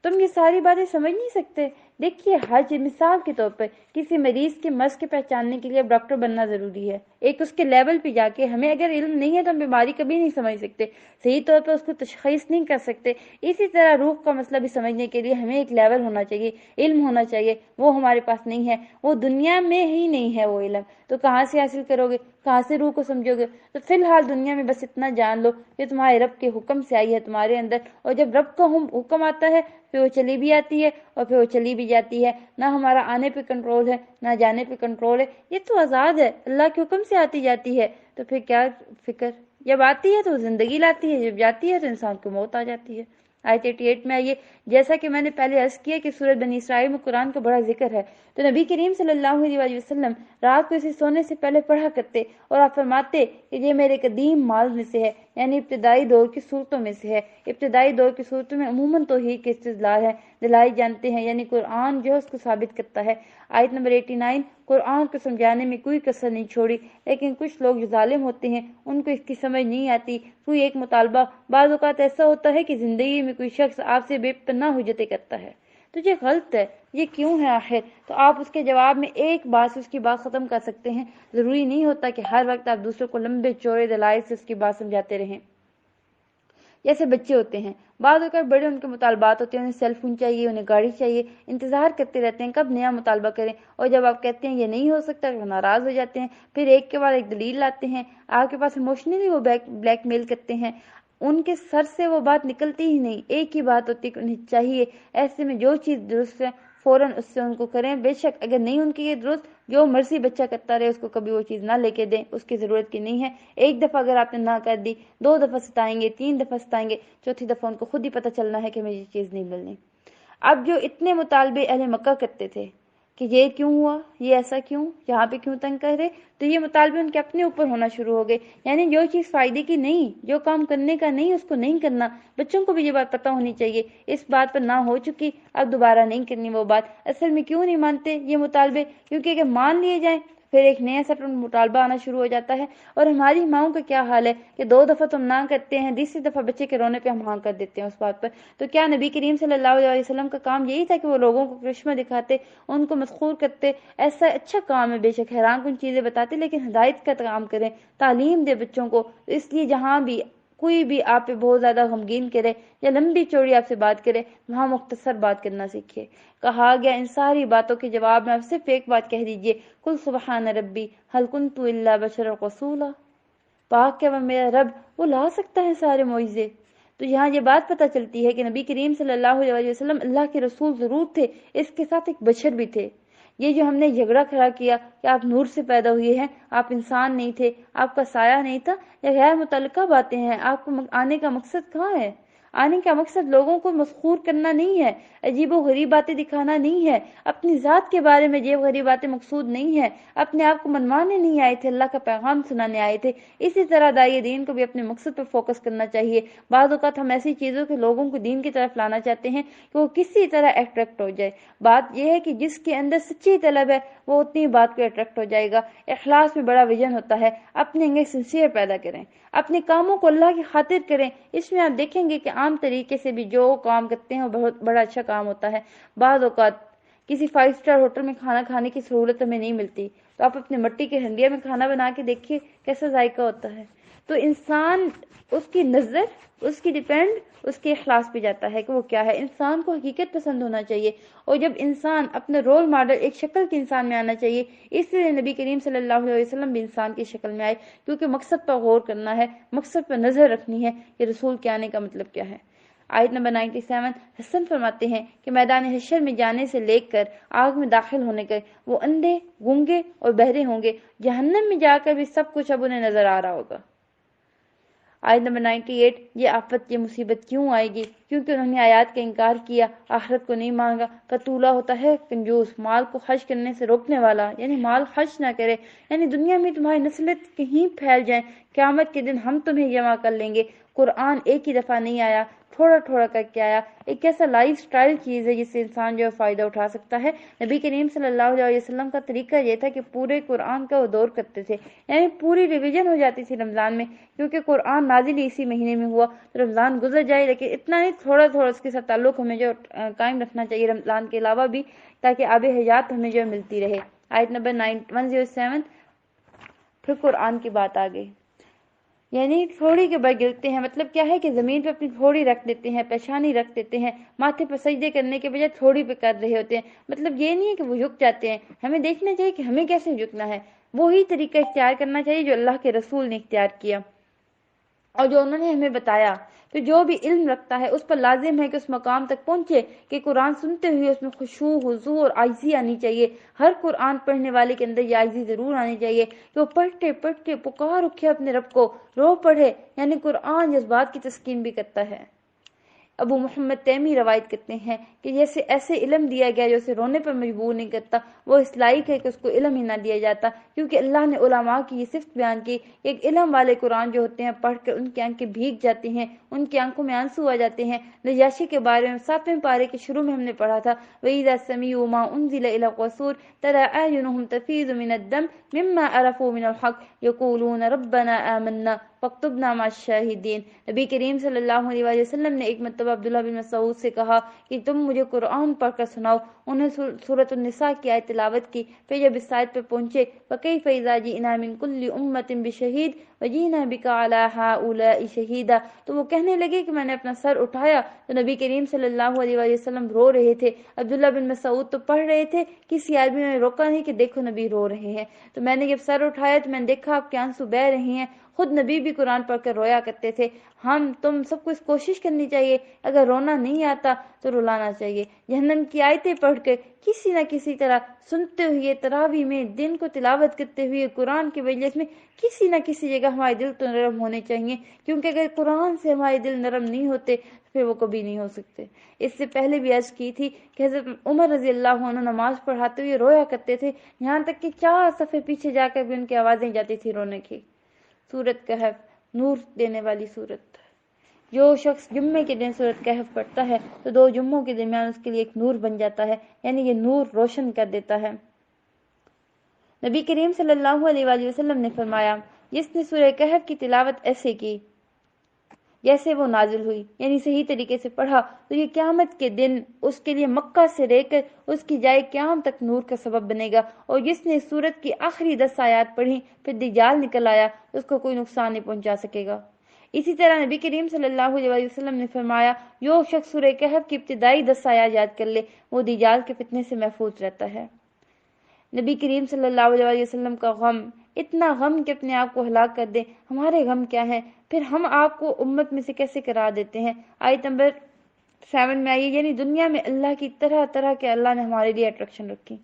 تم یہ ساری باتیں سمجھ نہیں سکتے؟ دیکھیے حج مثال کے طور پر کسی مریض کے مرض کے پہچاننے کے لیے ڈاکٹر بننا ضروری ہے۔ ایک اس کے لیول پہ جا کے ہمیں اگر علم نہیں ہے تو ہم بیماری کبھی نہیں سمجھ سکتے، صحیح طور پر اس کو تشخیص نہیں کر سکتے۔ اسی طرح روح کا مسئلہ بھی سمجھنے کے لیے ہمیں ایک لیول ہونا چاہیے، علم ہونا چاہیے، وہ ہمارے پاس نہیں ہے، وہ دنیا میں ہی نہیں ہے وہ علم، تو کہاں سے حاصل کرو گے؟ کہاں سے روح کو سمجھو گے؟ تو فی الحال دنیا میں بس اتنا جان لو کہ تمہارے رب کے حکم سے آئی ہے تمہارے اندر، اور جب رب کا حکم آتا ہے پھر وہ چلی بھی آتی ہے اور پھر وہ چلی بھی جاتی ہے، نہ ہمارا آنے پہ کنٹرول ہے نہ جانے پہ کنٹرول ہے، یہ تو آزاد ہے، اللہ کے حکم سے آتی جاتی ہے، تو پھر کیا فکر؟ جب آتی ہے تو زندگی لاتی ہے، جب جاتی ہے تو انسان کو موت آ جاتی ہے۔ آیت 88 میں آئیے، جیسا کہ میں نے پہلے عرض کیا کہ سورۃ بنی اسرائیل میں قرآن کا بڑا ذکر ہے، تو نبی کریم صلی اللہ علیہ وسلم رات کو اسے سونے سے پہلے پڑھا کرتے، اور آپ فرماتے کہ یہ میرے قدیم مال میں سے ہے، یعنی ابتدائی دور کی صورتوں میں سے ہے۔ ابتدائی دور کی صورتوں میں عموماً توحید کے استدلال ہے، دلائل جانتے ہیں، یعنی قرآن جو ہے اس کو ثابت کرتا ہے۔ آیت نمبر 89، قرآن کو سمجھانے میں کوئی کسر نہیں چھوڑی، لیکن کچھ لوگ جو ظالم ہوتے ہیں ان کو اس کی سمجھ نہیں آتی۔ کوئی ایک مطالبہ، بعض اوقات ایسا ہوتا ہے کہ زندگی میں کوئی شخص آپ سے بے پناہ حجتیں کرتا ہے تو یہ غلط ہے، یہ کیوں ہے آخر؟ تو آپ اس کے جواب میں ایک بات سے اس کی بات ختم کر سکتے ہیں۔ ضروری نہیں ہوتا کہ ہر وقت آپ دوسروں کو لمبے چوڑے دلائل سے اس کی بات سمجھاتے رہیں۔ جیسے بچے ہوتے ہیں، بعض اوقات بڑے ان کے مطالبات ہوتے ہیں، انہیں سیل فون چاہیے، انہیں گاڑی چاہیے، انتظار کرتے رہتے ہیں کب نیا مطالبہ کریں، اور جب آپ کہتے ہیں یہ نہیں ہو سکتا تو ناراض ہو جاتے ہیں، پھر ایک کے بعد ایک دلیل لاتے ہیں، آپ کے پاس ایموشنلی وہ بلیک میل کرتے ہیں، ان کے سر سے وہ بات نکلتی ہی نہیں، ایک ہی بات ہوتی کہ انہیں چاہیے۔ ایسے میں جو چیز درست ہے فوراً اس سے ان کو کریں، بے شک اگر نہیں ان کی یہ درست، جو مرضی بچہ کرتا رہے اس کو کبھی وہ چیز نہ لے کے دیں، اس کی ضرورت کی نہیں ہے۔ ایک دفعہ اگر آپ نے نہ کر دی، 2 دفعہ ستائیں گے، 3 دفعہ ستائیں گے، چوتھی دفعہ ان کو خود ہی پتہ چلنا ہے کہ مجھے یہ چیز نہیں ملنی۔ اب جو اتنے مطالبے اہل مکہ کرتے تھے کہ یہ کیوں ہوا، یہ ایسا کیوں، یہاں پہ کیوں تنگ کر رہے، تو یہ مطالبے ان کے اپنے اوپر ہونا شروع ہو گئے، یعنی جو چیز فائدے کی نہیں، جو کام کرنے کا نہیں، اس کو نہیں کرنا۔ بچوں کو بھی یہ بات پتہ ہونی چاہیے، اس بات پر نہ ہو چکی، اب دوبارہ نہیں کرنی وہ بات۔ اصل میں کیوں نہیں مانتے یہ مطالبے؟ کیونکہ اگر مان لیے جائیں پھر ایک نیا سیٹ مطالبہ آنا شروع ہو جاتا ہے، اور ہماری ماؤں کا کیا حال ہے کہ 2 دفعہ تو ہم نہ کرتے ہیں، 10ویں دفعہ بچے کے رونے پہ ہم ہاں کر دیتے ہیں اس بات پر۔ تو کیا نبی کریم صلی اللہ علیہ وسلم کا کام یہی تھا کہ وہ لوگوں کو کرشمہ دکھاتے، ان کو مسحور کرتے؟ ایسا اچھا کام ہے، بے شک حیران کن چیزیں بتاتے، لیکن ہدایت کا کام کریں، تعلیم دے بچوں کو۔ اس لیے جہاں بھی کوئی بھی آپ پہ بہت زیادہ غمگین کرے یا لمبی چوڑی آپ سے بات کرے، وہاں مختصر بات کرنا سیکھیے۔ کہا گیا ان ساری باتوں کے جواب میں آپ صرف ایک بات کہہ دیجئے، قل سبحان ربی هل كنت الا بشرا رسولا، پاک کہ وہ میرا رب، وہ لا سکتا ہے سارے معجزے۔ تو یہاں یہ بات پتہ چلتی ہے کہ نبی کریم صلی اللہ علیہ وسلم اللہ کے رسول ضرور تھے، اس کے ساتھ ایک بشر بھی تھے۔ یہ جو ہم نے جھگڑا کھڑا کیا کہ آپ نور سے پیدا ہوئے ہیں، آپ انسان نہیں تھے، آپ کا سایہ نہیں تھا، یہ غیر متعلقہ باتیں ہیں۔ آپ کو آنے کا مقصد کہاں ہے؟ آنے کا مقصد لوگوں کو مسحور کرنا نہیں ہے، عجیب و غریب باتیں دکھانا نہیں ہے، اپنی ذات کے بارے میں عجیب و غریب باتیں مقصود نہیں ہے، اپنے آپ کو منوانے نہیں آئے تھے، اللہ کا پیغام سنانے آئے تھے۔ اسی طرح داعی دین کو بھی اپنے مقصد پر فوکس کرنا چاہیے۔ بعض اوقات ہم ایسی چیزوں کے لوگوں کو دین کی طرف لانا چاہتے ہیں کہ وہ کسی طرح اٹریکٹ ہو جائے۔ بات یہ ہے کہ جس کے اندر سچی طلب ہے وہ اتنی بات کو اٹریکٹ ہو جائے گا۔ اخلاص میں بڑا ویژن ہوتا ہے، اپنے انگے سنسیئر پیدا کریں، اپنے کاموں کو اللہ کی خاطر کریں۔ اس میں آپ دیکھیں گے کہ عام طریقے سے بھی جو کام کرتے ہیں وہ بہت بڑا اچھا کام ہوتا ہے۔ بعض اوقات کسی 5 اسٹار ہوٹل میں کھانا کھانے کی سہولت ہمیں نہیں ملتی، تو آپ اپنے مٹی کے ہنڈیا میں کھانا بنا کے دیکھیے کیسا ذائقہ ہوتا ہے۔ تو انسان، اس کی نظر، اس کی ڈیپینڈ اس کے اخلاص پہ جاتا ہے کہ وہ کیا ہے۔ انسان کو حقیقت پسند ہونا چاہیے، اور جب انسان اپنے رول ماڈل ایک شکل کے انسان میں آنا چاہیے، اس لیے نبی کریم صلی اللہ علیہ وسلم بھی انسان کی شکل میں آئے، کیونکہ مقصد پر غور کرنا ہے، مقصد پر نظر رکھنی ہے کہ رسول کے آنے کا مطلب کیا ہے۔ آیت نمبر 97، حسن فرماتے ہیں کہ میدان حشر میں جانے سے لے کر آگ میں داخل ہونے کے وہ اندھے، گونگے اور بہرے ہوں گے، جہنم میں جا کر بھی سب کچھ اب انہیں نظر آ رہا ہوگا۔ آیت نمبر 98، یہ آفت، یہ مصیبت کیوں آئے گی؟ کیونکہ انہوں نے آیات کا انکار کیا، آخرت کو نہیں مانگا۔ فتولا ہوتا ہے کنجوس، مال کو خرچ کرنے سے روکنے والا، یعنی مال خرچ نہ کرے، یعنی دنیا میں تمہاری نسلیں کہیں پھیل جائیں، قیامت کے دن ہم تمہیں جمع کر لیں گے۔ قرآن ایک ہی دفعہ نہیں آیا، تھوڑا تھوڑا کر کے آیا، ایک ایسا لائف سٹائل چیز ہے جس سے انسان جو فائدہ اٹھا سکتا ہے۔ نبی کریم صلی اللہ علیہ وسلم کا طریقہ یہ تھا کہ پورے قرآن کا وہ دور کرتے تھے، یعنی پوری ریویژن ہو جاتی تھی رمضان میں، کیونکہ قرآن نازل اسی مہینے میں ہوا، تو رمضان گزر جائے، لیکن اتنا نہیں، تھوڑا تھوڑا اس کے ساتھ تعلق ہمیں جو قائم رکھنا چاہیے رمضان کے علاوہ بھی، تاکہ آب حیات ہمیں جو ملتی رہے۔ آیت نمبر 107، پھر قرآن کی بات آ گئی، یعنی تھوڑی کے بل گرتے ہیں، مطلب کیا ہے کہ زمین پہ اپنی تھوڑی رکھ دیتے ہیں، پیشانی رکھ دیتے ہیں، ماتھے پر سجدے کرنے کے بجائے تھوڑی پہ کر رہے ہوتے ہیں، مطلب یہ نہیں ہے کہ وہ جھک جاتے ہیں، ہمیں دیکھنا چاہیے کہ ہمیں کیسے جھکنا ہے، وہی طریقہ اختیار کرنا چاہیے جو اللہ کے رسول نے اختیار کیا اور جو انہوں نے ہمیں بتایا۔ تو جو بھی علم رکھتا ہے اس پر لازم ہے کہ اس مقام تک پہنچے کہ قرآن سنتے ہوئے اس میں خشوع، حضور اور عاجزی آنی چاہیے۔ ہر قرآن پڑھنے والے کے اندر یہ عاجزی ضرور آنی چاہیے کہ وہ پڑھتے پڑھتے پکار اٹھے اپنے رب کو، رو پڑھے، یعنی قرآن جذبات کی تسکین بھی کرتا ہے۔ ابو محمد تیمی روایت کرتے ہیں کہ جیسے ایسے علم دیا گیا جو اسے رونے پر مجبور نہیں کرتا، وہ اس لائق ہے کہ اس کو علم ہی نہ دیا جاتا، کیونکہ اللہ نے علماء کی یہ صفت بیان کی، ایک علم والے قرآن جو ہوتے ہیں پڑھ کر ان کی آنکھیں بھیگ جاتی ہیں، ان کی آنکھوں میں آنسو آ جاتے ہیں۔ نجاشی کے بارے میں 7ویں پارے کے شروع میں ہم نے پڑھا تھا، وَإِذَا سَمِعُوا مَا أُنزِلَ إِلَى الرَّسُولِ تَرَىٰ أَعْيُنَهُمْ تَفِيضُ مِنَ الدَّمْعِ مِمَّا عَرَفُوا مِنَ الْحَقِّ يَقُولُونَ رَبَّنَا آمَنَّا فاکتبنا مع الشاہدین۔ نبی کریم صلی اللہ علیہ وآلہ وسلم نے ایک مرتبہ عبداللہ بن مسعود سے کہا کہ تم مجھے قرآن پڑھ کر سناؤ، انہیں سورۃ النساء کی آیت تلاوت کی، پھر جب اس آیت پہ پہنچے فَكَيْفَ إِذَا جِئْنَا مِن كُلِّ أُمَّةٍ بِشَهِيدٍ وَجِئْنَا بِكَ عَلَىٰ هَٰؤُلَاءِ شَهِيدًا، تو وہ کہنے لگے کہ میں نے اپنا سر اٹھایا تو نبی کریم صلی اللہ علیہ وآلہ وسلم رو رہے تھے، عبداللہ بن مسعود تو پڑھ رہے تھے، کسی آدمی نے روکا نہیں کہ دیکھو نبی رو رہے ہیں، تو میں نے جب سر اٹھایا تو میں نے دیکھا آپ کے آنسو بہہ رہے ہیں، خود نبی بھی قرآن پڑھ کر رویا کرتے تھے۔ ہم تم سب کو اس کوشش کرنی چاہیے، اگر رونا نہیں آتا تو رلانا چاہیے، جہنم کی آیتیں پڑھ کر کسی نہ کسی طرح سنتے ہوئے، تراویح میں دن کو تلاوت کرتے ہوئے، قرآن کے مجلس میں کسی نہ کسی جگہ ہمارے دل تو نرم ہونے چاہیے، کیونکہ اگر قرآن سے ہمارے دل نرم نہیں ہوتے پھر وہ کبھی نہیں ہو سکتے۔ اس سے پہلے بھی عرض کی تھی کہ حضرت عمر رضی اللہ عنہ نماز پڑھاتے ہوئے رویا کرتے تھے، یہاں تک کہ 4 صفحے پیچھے جا کر بھی ان کی آوازیں جاتی تھی رونے کی۔ سورت کہف، نور دینے والی سورت۔ جو شخص جمعے کے دن سورت کہف پڑھتا ہے تو 2 جمعوں کے درمیان اس کے لیے ایک نور بن جاتا ہے، یعنی یہ نور روشن کر دیتا ہے۔ نبی کریم صلی اللہ علیہ وآلہ وسلم نے فرمایا، جس نے سورہ کہف کی تلاوت ایسے کی جیسے وہ نازل ہوئی، یعنی صحیح طریقے سے پڑھا، تو یہ قیامت کے دن اس کے لیے مکہ سے لے کر اس کی جائے قیام تک نور کا سبب بنے گا، اور جس نے سورت کی آخری 10 آیات پڑھی پھر دجال نکل آیا اس کو کوئی نقصان نہیں پہنچا سکے گا۔ اسی طرح نبی کریم صلی اللہ علیہ وسلم نے فرمایا، جو شخص سورہ کہف کی ابتدائی 10 آیات یاد کر لے وہ دجال کے فتنے سے محفوظ رہتا ہے۔ نبی کریم صلی اللہ علیہ وسلم کا غم، اتنا غم کہ اپنے آپ کو ہلاک کر دے، ہمارے غم کیا ہیں، پھر ہم آپ کو امت میں سے کیسے قرار دیتے ہیں۔ آیت نمبر 7 میں آئیے، یعنی دنیا میں اللہ کی طرح طرح کے اللہ نے ہمارے لیے اٹریکشن رکھی،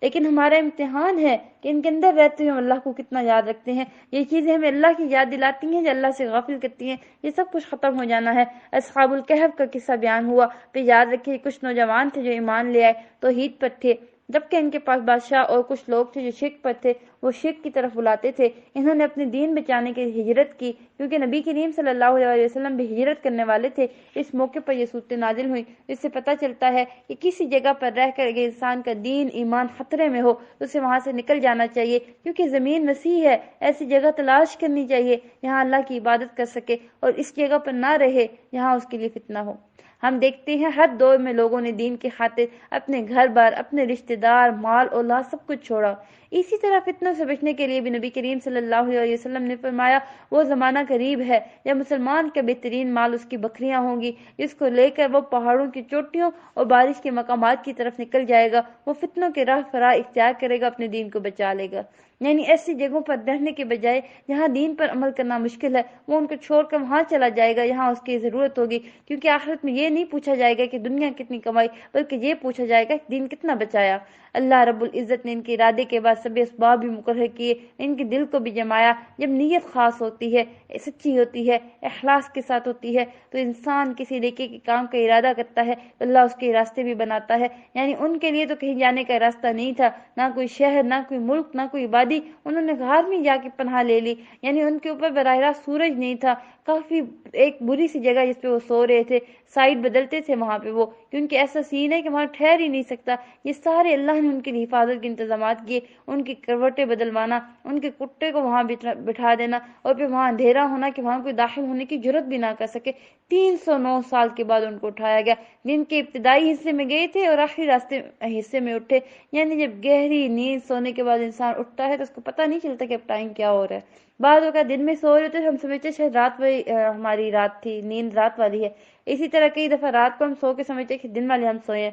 لیکن ہمارا امتحان ہے کہ ان کے اندر رہتے ہوئے ہم اللہ کو کتنا یاد رکھتے ہیں۔ یہ چیزیں ہمیں اللہ کی یاد دلاتی ہیں جو اللہ سے غافل کرتی ہیں، یہ سب کچھ ختم ہو جانا ہے۔ اصحاب الکہف کا قصہ بیان ہوا، پھر یاد رکھیے کچھ نوجوان تھے جو ایمان لے آئے، توحید پر تھے، جبکہ ان کے پاس بادشاہ اور کچھ لوگ تھے جو شرک پر تھے، وہ شرک کی طرف بلاتے تھے۔ انہوں نے اپنے دین بچانے کے لیے ہجرت کی، کیونکہ نبی کریم صلی اللہ علیہ وسلم بھی ہجرت کرنے والے تھے۔ اس موقع پر یہ صورت نازل ہوئی، اس سے پتہ چلتا ہے کہ کسی جگہ پر رہ کر اگر انسان کا دین ایمان خطرے میں ہو تو اسے وہاں سے نکل جانا چاہیے، کیونکہ زمین وسیع ہے، ایسی جگہ تلاش کرنی چاہیے جہاں اللہ کی عبادت کر سکے، اور اس جگہ پر نہ رہے جہاں اس کے لیے فتنہ ہو۔ ہم دیکھتے ہیں ہر دور میں لوگوں نے دین کی خاطر اپنے گھر بار، اپنے رشتہ دار، مال اولاد سب کچھ چھوڑا۔ اسی طرح فتنوں سے بچنے کے لیے بھی نبی کریم صلی اللہ علیہ وسلم نے فرمایا، وہ زمانہ قریب ہے جب مسلمان کا بہترین مال اس کی بکریاں ہوں گی، جس کو لے کر وہ پہاڑوں کی چوٹیوں اور بارش کے مقامات کی طرف نکل جائے گا، وہ فتنوں کے راہ فرا اختیار کرے گا، اپنے دین کو بچا لے گا۔ یعنی ایسی جگہوں پر رہنے کے بجائے جہاں دین پر عمل کرنا مشکل ہے وہ ان کو چھوڑ کر وہاں چلا جائے گا جہاں اس کی ضرورت ہوگی، کیونکہ آخرت میں یہ نہیں پوچھا جائے گا کہ دنیا کتنی کمائی، بلکہ یہ پوچھا جائے گا کہ دین کتنا بچایا۔ اللہ رب العزت نے ان کے ارادے کے بعد سبھی اسباب بھی مقرر کیے، ان کے دل کو بھی جمایا۔ جب نیت خاص ہوتی ہے، سچی ہوتی ہے، اخلاص کے ساتھ ہوتی ہے، تو انسان کسی نیکی کے کام کا ارادہ کرتا ہے تو اللہ اس کے راستے بھی بناتا ہے۔ یعنی ان کے لیے تو کہیں جانے کا راستہ نہیں تھا، نہ کوئی شہر، نہ کوئی ملک، نہ کوئی آبادی، انہوں نے غار میں جا کے پناہ لے لی۔ یعنی ان کے اوپر براہ راست سورج نہیں تھا، کافی ایک بری سی جگہ جس پہ وہ سو رہے تھے، سائڈ بدلتے تھے وہاں پہ وہ، کیونکہ ایسا سین ہے کہ وہاں ٹھہر ہی نہیں سکتا۔ یہ سارے اللہ نے ان کے لیے حفاظت کے انتظامات کیے، ان کی کروٹیں بدلوانا، ان کے کٹے کو وہاں بٹھا دینا، اور پھر وہاں اندھیرا ہونا کہ وہاں کوئی داخل ہونے کی جرت بھی نہ کر سکے۔ 309 سال کے بعد ان کو اٹھایا گیا، دن کے ابتدائی حصے میں گئے تھے اور آخری راستے حصے میں اٹھے۔ یعنی جب گہری نیند سونے کے بعد انسان اٹھتا ہے تو اس کو پتہ نہیں چلتا کہ اب ٹائم کیا ہو رہا ہے۔ بعض اوقات دن میں سو رہے تھے ہم سمجھتے شاید رات والی ہماری رات تھی، نیند رات والی ہے، اسی طرح کئی دفعہ رات کو ہم سو کے سمجھتے کہ دن والے ہم سوئے ہیں۔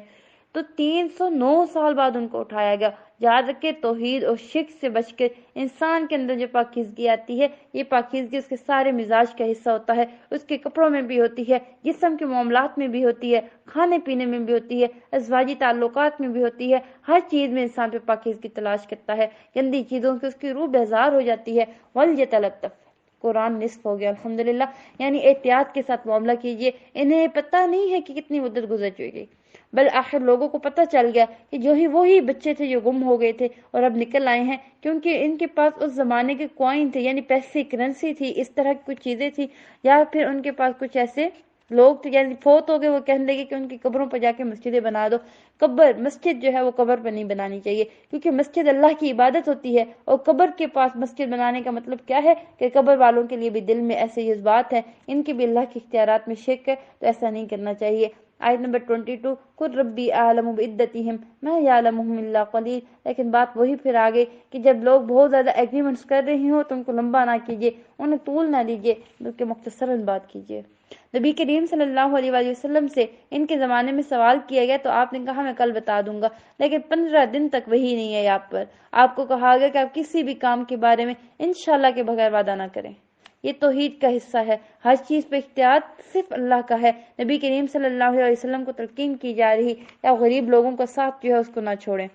تو 309 سال بعد ان کو اٹھایا گیا۔ یاد رکھے توحید اور شرک سے بچ کر انسان کے اندر جو پاکیزگی آتی ہے، یہ پاکیزگی اس کے سارے مزاج کا حصہ ہوتا ہے، اس کے کپڑوں میں بھی ہوتی ہے، جسم کے معاملات میں بھی ہوتی ہے، کھانے پینے میں بھی ہوتی ہے، ازواجی تعلقات میں بھی ہوتی ہے، ہر چیز میں انسان پہ پاکیزگی تلاش کرتا ہے۔ گندی چیزوں سے اس کی روح بیزار ہو جاتی ہے۔ وَلْيَتَلَطَّفْ، قرآن نصف ہو گیا الحمدللہ، یعنی احتیاط کے ساتھ معاملہ کیجئے۔ انہیں پتہ نہیں ہے کہ کتنی مدت گزر چکی، بل آخر لوگوں کو پتہ چل گیا کہ جو ہی وہی بچے تھے جو گم ہو گئے تھے اور اب نکل آئے ہیں، کیونکہ ان کے پاس اس زمانے کے کوائن تھے، یعنی پیسے، کرنسی تھی، اس طرح کی کچھ چیزیں تھی، یا پھر ان کے پاس کچھ ایسے لوگ تھے، یعنی فوت ہو گئے، وہ کہنے لگے کہ ان کی قبروں پر جا کے مسجدیں بنا دو۔ مسجد جو ہے وہ قبر پر نہیں بنانی چاہیے، کیونکہ مسجد اللہ کی عبادت ہوتی ہے، اور قبر کے پاس مسجد بنانے کا مطلب کیا ہے کہ قبر والوں کے لیے بھی دل میں ایسے جذبات ہیں، ان کے بھی اللہ کے اختیارات میں شک ہے، تو ایسا نہیں کرنا چاہیے۔ آیت نمبر 22، قُلْ رَبِّي أَعْلَمُ بِعِدَّتِهِمْ مَا يَعْلَمُهُمْ إِلَّا قَلِيلٌ۔ لیکن بات وہی پھر آگئی کہ جب لوگ بہت زیادہ ایگریمنٹس کر رہے ہوں تو ان کو لمبا نہ کیجیے، انہیں طول نہ دیجیے، بلکہ مختصراً بات کیجیے۔ نبی کریم صلی اللہ علیہ وآلہ وسلم سے ان کے زمانے میں سوال کیا گیا تو آپ نے کہا میں کل بتا دوں گا، لیکن 15 دن تک وہی نہیں ہے آپ پر۔ آپ کو کہا گیا کہ آپ کسی بھی کام کے بارے میں انشاءاللہ کے بغیر وعدہ نہ کریں۔ یہ توحید کا حصہ ہے، ہر چیز پہ اختیار صرف اللہ کا ہے۔ نبی کریم صلی اللہ علیہ وسلم کو تلقین کی جا رہی یا غریب لوگوں کا ساتھ جو ہے اس کو نہ چھوڑیں۔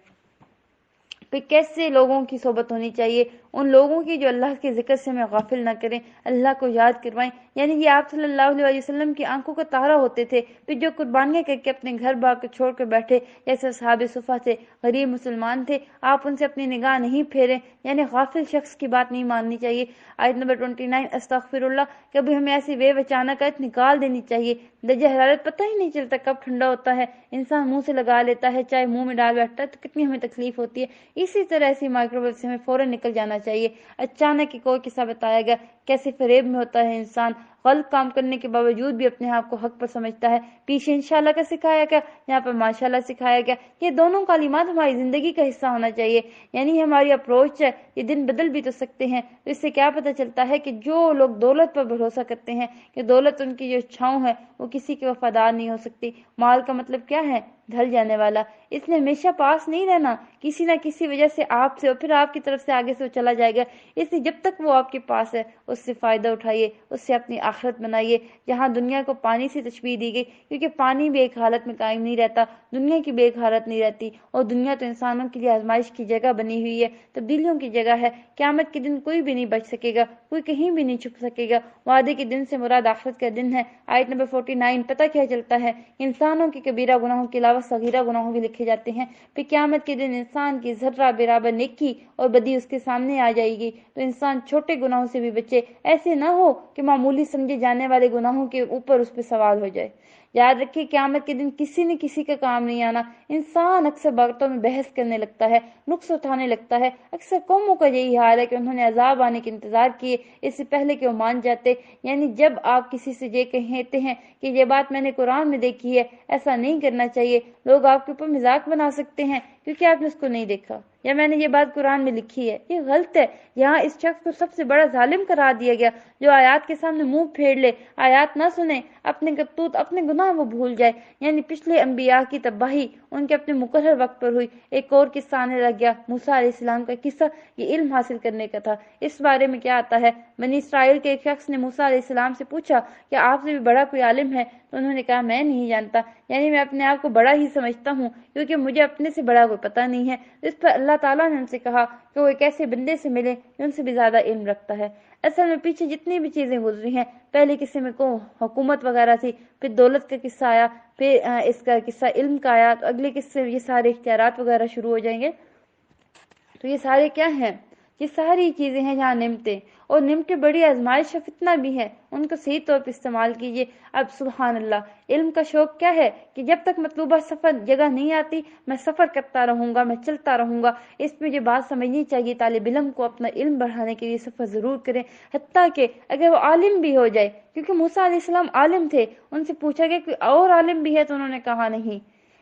پھر کیسے لوگوں کی صحبت ہونی چاہیے؟ ان لوگوں کی جو اللہ کے ذکر سے ہمیں غافل نہ کریں، اللہ کو یاد کروائیں۔ یعنی یہ آپ صلی اللہ علیہ وسلم کی آنکھوں کا تارا ہوتے تھے، پھر جو قربانیاں کر کے اپنے گھر بار کو چھوڑ کر بیٹھے، جیسے اصحاب صفہ تھے، غریب مسلمان تھے، آپ ان سے اپنی نگاہ نہیں پھیریں، یعنی غافل شخص کی بات نہیں ماننی چاہیے۔ آیت نمبر 29، استغفر اللہ، کبھی ہمیں ایسی ویو اچانک نکال دینی چاہیے۔ درجہ حرارت پتہ ہی نہیں چلتا کب ٹھنڈا ہوتا ہے، انسان منہ سے لگا لیتا ہے، چائے منہ میں ڈال بیٹھتا ہے تو کتنی ہمیں تکلیف ہوتی ہے۔ اسی طرح ایسی مائکرو ویو سے ہمیں فوراً نکل جانا چاہیے۔ اچانک کوئی قصہ بتایا گیا، کیسے فریب میں ہوتا ہے انسان، غلط کام کرنے کے باوجود بھی اپنے آپ کو حق پر سمجھتا ہے۔ پیچھے انشاءاللہ کا سکھایا گیا، یہاں پر ماشاءاللہ سکھایا گیا۔ یہ دونوں کلمات ہماری زندگی کا حصہ ہونا چاہیے، یعنی ہماری اپروچ ہے، یہ دن بدل بھی تو سکتے ہیں۔ تو اس سے کیا پتہ چلتا ہے کہ جو لوگ دولت پر بھروسہ کرتے ہیں کہ دولت ان کی جو چھاؤں ہے وہ کسی کے وفادار نہیں ہو سکتی۔ مال کا مطلب کیا ہے؟ ڈھل جانے والا، اس لیے ہمیشہ پاس نہیں رہنا، کسی نہ کسی وجہ سے آپ سے اور پھر آپ کی طرف سے آگے سے وہ چلا جائے گا۔ اس لیے جب تک وہ آپ کے پاس ہے اس سے فائدہ اٹھائیے، اس سے اپنی آخرت بنائیے۔ جہاں دنیا کو پانی سے تشبیہ دی گئی، کیونکہ پانی بھی ایک حالت میں قائم نہیں رہتا، دنیا کی بھی ایک حالت نہیں رہتی، اور دنیا تو انسانوں کے لیے آزمائش کی جگہ بنی ہوئی ہے، تبدیلیوں کی جگہ ہے۔ قیامت کے دن کوئی بھی نہیں بچ سکے گا، کوئی کہیں بھی نہیں چھپ سکے گا۔ وعدے کے دن سے مراد آخرت کا دن ہے۔ آیت نمبر 49، پتہ کیا چلتا ہے؟ انسانوں کے کبیرہ گناہوں کے علاوہ صغیرہ گناہوں بھی لکھے جاتے ہیں۔ پھر قیامت کے دن انسان کی ذرہ برابر نیکی اور بدی اس کے سامنے آ جائے گی، تو انسان چھوٹے گناہوں سے بھی بچے، ایسے نہ ہو کہ معمولی سمجھے جانے والے گناہوں کے اوپر اس پہ سوال ہو جائے۔ یاد رکھیے قیامت کے دن کسی نے کسی کا کام نہیں آنا۔ انسان اکثر باتوں میں بحث کرنے لگتا ہے، نقص اٹھانے لگتا ہے۔ اکثر قوموں کا یہی حال ہے کہ انہوں نے عذاب آنے کے انتظار کیے اس سے پہلے کہ وہ مان جاتے۔ یعنی جب آپ کسی سے یہ کہتے ہیں کہ یہ بات میں نے قرآن میں دیکھی ہے، ایسا نہیں کرنا چاہیے، لوگ آپ کے اوپر مذاق بنا سکتے ہیں کیونکہ آپ نے اس کو نہیں دیکھا، یا میں نے یہ بات قرآن میں لکھی ہے، یہ غلط ہے۔ یہاں اس شخص کو سب سے بڑا ظالم قرار دیا گیا جو آیات کے سامنے منہ پھیر لے، آیات نہ سنے، اپنے کرتوت، اپنے گناہ تمام وہ بھول جائے۔ یعنی پچھلے انبیاء کی تباہی ان کے اپنے مقرر وقت پر ہوئی۔ ایک اور قصہ آنے لگ گیا، موسیٰ علیہ السلام کا قصہ، یہ علم حاصل کرنے کا تھا۔ اس بارے میں کیا آتا ہے، بنی اسرائیل کے ایک شخص نے موسیٰ علیہ السلام سے پوچھا کہ آپ سے بھی بڑا کوئی عالم ہے؟ تو انہوں نے کہا میں نہیں جانتا، یعنی میں اپنے آپ کو بڑا ہی سمجھتا ہوں کیونکہ مجھے اپنے سے بڑا کوئی پتہ نہیں ہے۔ اس پر اللہ تعالیٰ نے ان سے کہا کہ وہ ایک ایسے بندے سے ملے جو ان سے بھی زیادہ علم رکھتا ہے۔ اصل میں پیچھے جتنی بھی چیزیں گزری ہیں، پہلے قصے میں کو حکومت وغیرہ تھی، پھر دولت کا قصہ آیا، پھر اس کا قصہ علم کا آیا، تو اگلے قصے میں یہ سارے اختیارات وغیرہ شروع ہو جائیں گے۔ تو یہ سارے کیا ہیں، یہ ساری چیزیں ہیں جہاں نعمتیں، اور نعمتیں بڑی آزمائش اور فتنہ بھی ہے، ان کو صحیح طور پر استعمال کیجیے۔ اب سبحان اللہ، علم کا شوق کیا ہے کہ جب تک مطلوبہ سفر جگہ نہیں آتی میں سفر کرتا رہوں گا، میں چلتا رہوں گا۔ اس میں یہ بات سمجھنی چاہیے طالب علم کو اپنا علم بڑھانے کے لیے سفر ضرور کریں، حتیٰ کہ اگر وہ عالم بھی ہو جائے، کیونکہ موسیٰ علیہ السلام عالم تھے، ان سے پوچھا گیا کہ اور عالم بھی ہے تو انہوں نے کہا نہیں،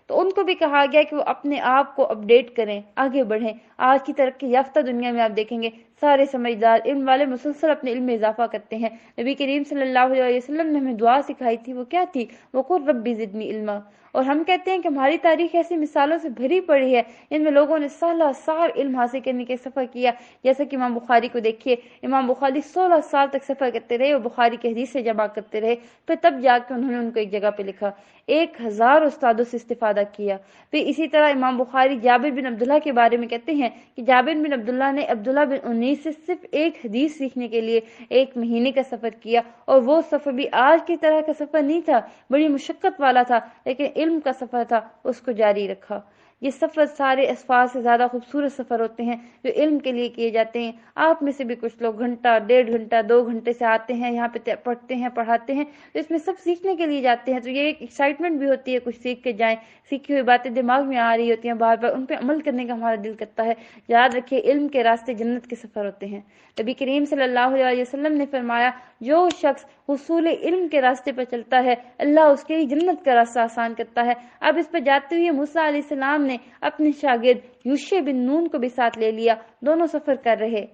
تو ان کو بھی کہا گیا کہ وہ اپنے آپ کو اپڈیٹ کریں، آگے بڑھیں۔ آج کی ترقی یافتہ دنیا میں آپ دیکھیں گے سارے سمجھدار علم والے مسلسل اپنے علم میں اضافہ کرتے ہیں۔ نبی کریم صلی اللہ علیہ وسلم نے ہمیں دعا سکھائی تھی، وہ کیا تھی، وَقُلْ رَبِّ زِدْنِی عِلْمًا۔ اور ہم کہتے ہیں کہ ہماری تاریخ ایسی مثالوں سے بھری پڑی ہے، ان میں لوگوں نے سالہ سال علم حاصل کرنے کے سفر کیا، جیسا کہ امام بخاری کو دیکھیے، امام بخاری 16 سال تک سفر کرتے رہے اور بخاری کی حدیث سے جمع کرتے رہے، پھر تب جا کے انہوں نے ان کو ایک جگہ پہ لکھا، 1000 استادوں سے استفادہ کیا۔ پھر اسی طرح امام بخاری جابر بن عبداللہ کے بارے میں کہتے ہیں کہ جابر بن عبداللہ نے عبداللہ بن انیس سے صرف ایک حدیث سیکھنے کے لیے 1 مہینے کا سفر کیا، اور وہ سفر بھی آج کی طرح کا سفر نہیں تھا، بڑی مشقت والا تھا، لیکن علم کا سفر تھا، اس کو جاری رکھا۔ یہ سفر سارے اسفار سے زیادہ خوبصورت سفر ہوتے ہیں جو علم کے لیے کیے جاتے ہیں۔ آپ میں سے بھی کچھ لوگ گھنٹہ، 1.5 گھنٹہ، 2 گھنٹے سے آتے ہیں یہاں پہ، پڑھتے ہیں، پڑھاتے ہیں، تو اس میں سب سیکھنے کے لیے جاتے ہیں، تو یہ ایک ایکسائٹمنٹ بھی ہوتی ہے، کچھ سیکھ کے جائیں، سیکھی ہوئی باتیں دماغ میں آ رہی ہوتی ہیں، بار بار ان پہ عمل کرنے کا ہمارا دل کرتا ہے۔ یاد رکھیے علم کے راستے جنت کے سفر ہوتے ہیں۔ نبی کریم صلی اللہ علیہ وسلم نے فرمایا جو شخص حصول علم کے راستے پر چلتا ہے اللہ اس کے لیے جنت کا راستہ آسان کرتا ہے۔ اب اس پر جاتے ہوئے موسیٰ علیہ السلام نے اپنے شاگرد یوشع بن نون کو بھی ساتھ لے لیا، دونوں سفر کر رہے۔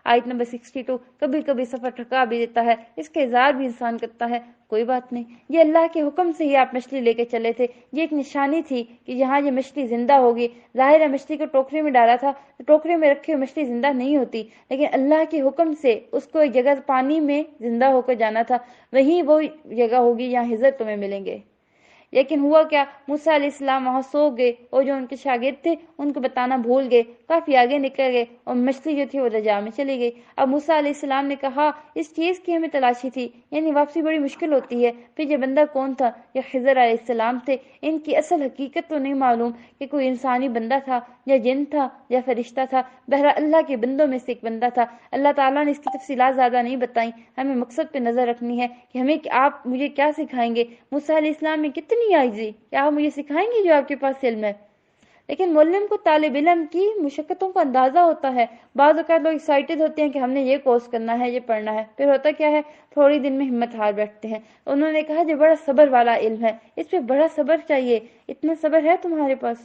آیت نمبر 62، کبھی کبھی سفر تھکا بھی دیتا ہے، اس کا اظہار بھی انسان کرتا ہے، کوئی بات نہیں، یہ اللہ کے حکم سے ہی آپ مچھلی لے کے چلے تھے، یہ ایک نشانی تھی کہ یہاں یہ مچھلی زندہ ہوگی۔ ظاہر ہے مچھلی کو ٹوکرے میں ڈالا تھا، تو ٹوکرے میں رکھے ہوئے مچھلی زندہ نہیں ہوتی، لیکن اللہ کے حکم سے اس کو ایک جگہ پانی میں زندہ ہو کر جانا تھا، وہیں وہ جگہ ہوگی جہاں خضر تمہیں ملیں گے۔ لیکن ہوا کیا، موسیٰ علیہ السلام وہاں سو گئے، اور جو ان کے شاگرد تھے ان کو بتانا بھول گئے، کافی آگے نکل گئے، اور مچھلی جو تھی وہ دریا میں چلی گئی۔ اب موسیٰ علیہ السلام نے کہا اس چیز کی ہمیں تلاشی تھی، یعنی واپسی بڑی مشکل ہوتی ہے۔ پھر یہ بندہ کون تھا، یہ خضر علیہ السلام تھے۔ ان کی اصل حقیقت تو نہیں معلوم کہ کوئی انسانی بندہ تھا یا جن تھا یا فرشتہ تھا، بہرحال اللہ کے بندوں میں سے ایک بندہ تھا۔ اللہ تعالیٰ نے اس کی تفصیلات زیادہ نہیں بتائیں، ہمیں مقصد پہ نظر رکھنی ہے کہ ہمیں آپ مجھے کیا سکھائیں گے۔ موسیٰ علیہ السلام میں کتنی عاجزی، کیا آپ مجھے سکھائیں گے جو آپ کے پاس علم ہے؟ لیکن معلم کو طالب علم کی مشقتوں کا اندازہ ہوتا ہے۔ بعض اوقات لوگ ایکسائٹڈ ہوتے ہیں کہ ہم نے یہ کورس کرنا ہے، یہ پڑھنا ہے، پھر ہوتا کیا ہے، تھوڑی دن میں ہمت ہار بیٹھتے ہیں۔ انہوں نے کہا جو بڑا صبر والا علم ہے، اس پہ بڑا صبر چاہیے، اتنا صبر ہے تمہارے پاس؟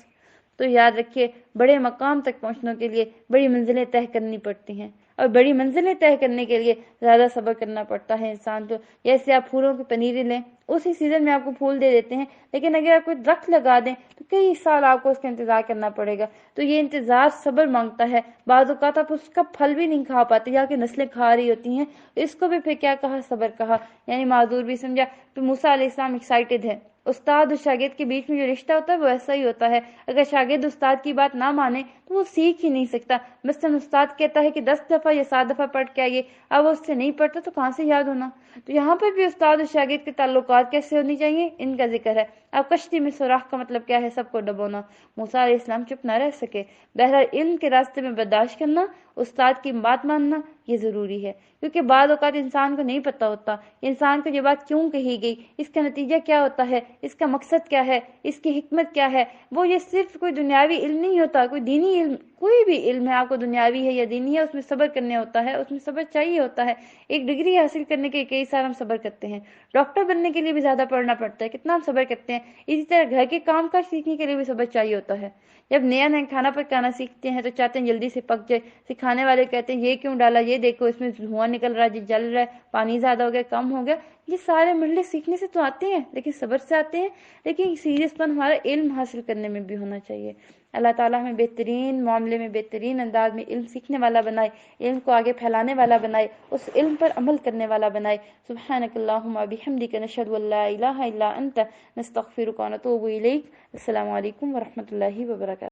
تو یاد رکھیے بڑے مقام تک پہنچنے کے لیے بڑی منزلیں طے کرنی پڑتی ہیں، اور بڑی منزلیں طے کرنے کے لیے زیادہ صبر کرنا پڑتا ہے انسان کو۔ جیسے آپ پھولوں کی پنیری لیں، اسی سیزن میں آپ کو پھول دے دیتے ہیں، لیکن اگر آپ کوئی درخت لگا دیں تو کئی سال آپ کو اس کا انتظار کرنا پڑے گا۔ تو یہ انتظار صبر مانگتا ہے، بعض اوقات آپ اس کا پھل بھی نہیں کھا پاتے، یا کہ نسلیں کھا رہی ہوتی ہیں، اس کو بھی پھر کیا کہا، صبر کہا، یعنی معذور بھی سمجھا۔ تو موسیٰ علیہ السلام ایکسائٹڈ ہے۔ استاد اور شاگرد کے بیچ میں جو رشتہ ہوتا ہے وہ ایسا ہی ہوتا ہے، اگر شاگرد استاد کی بات نہ مانے تو وہ سیکھ ہی نہیں سکتا۔ مثلاً استاد کہتا ہے کہ 10 دفعہ یا 7 دفعہ پڑھ کے آئیے، اب وہ اس سے نہیں پڑھتا تو کہاں سے یاد ہونا۔ تو یہاں پر بھی استاد اور شاگرد کے تعلقات کیسے ہونی چاہیے، ان کا ذکر ہے۔ اب کشتی میں سوراخ کا مطلب کیا ہے، سب کو ڈبونا۔ موسیٰ علیہ السلام چپ نہ رہ سکے، بہرحال علم کے راستے میں برداشت کرنا، استاد کی بات ماننا یہ ضروری ہے، کیونکہ بعض اوقات انسان کو نہیں پتہ ہوتا انسان کو یہ بات کیوں کہی گئی، اس کا نتیجہ کیا ہوتا ہے، اس کا مقصد کیا ہے، اس کی حکمت کیا ہے۔ وہ یہ صرف کوئی دنیاوی علم نہیں ہوتا، کوئی دینی علم، کوئی بھی علم ہے آپ کو دنیاوی ہے یا دینی ہے، اس میں صبر کرنے ہوتا ہے، اس میں صبر چاہیے ہوتا ہے۔ ایک ڈگری حاصل کرنے کے کئی سال ہم صبر کرتے ہیں، ڈاکٹر بننے کے لیے بھی زیادہ پڑھنا پڑتا ہے، کتنا ہم صبر کرتے ہیں۔ اسی طرح گھر کے کام کاج سیکھنے کے لیے بھی صبر چاہیے ہوتا ہے۔ جب نیا نیا کھانا پکانا سیکھتے ہیں تو چاہتے ہیں جلدی سے پک جائے، سکھانے والے کہتے ہیں یہ کیوں ڈالا، یہ دیکھو اس میں دھواں نکل رہا ہے، جل رہا ہے، پانی زیادہ ہو گیا، کم ہو گیا، یہ سارے مرحلے سیکھنے سے تو آتے ہیں، لیکن صبر سے آتے ہیں، لیکن سیریس پن ہمارا علم حاصل کرنے میں بھی ہونا چاہیے۔ اللہ تعالیٰ ہمیں بہترین معاملے میں، بہترین انداز میں علم سیکھنے والا بنائے، علم کو آگے پھیلانے والا بنائے، اس علم پر عمل کرنے والا بنائے۔ سبحانک اللہم بحمدک، نشہد ان لا الہ الا انت، نستغفرک ونتوب الیک۔ السلام علیکم ورحمۃ اللہ وبرکاتہ۔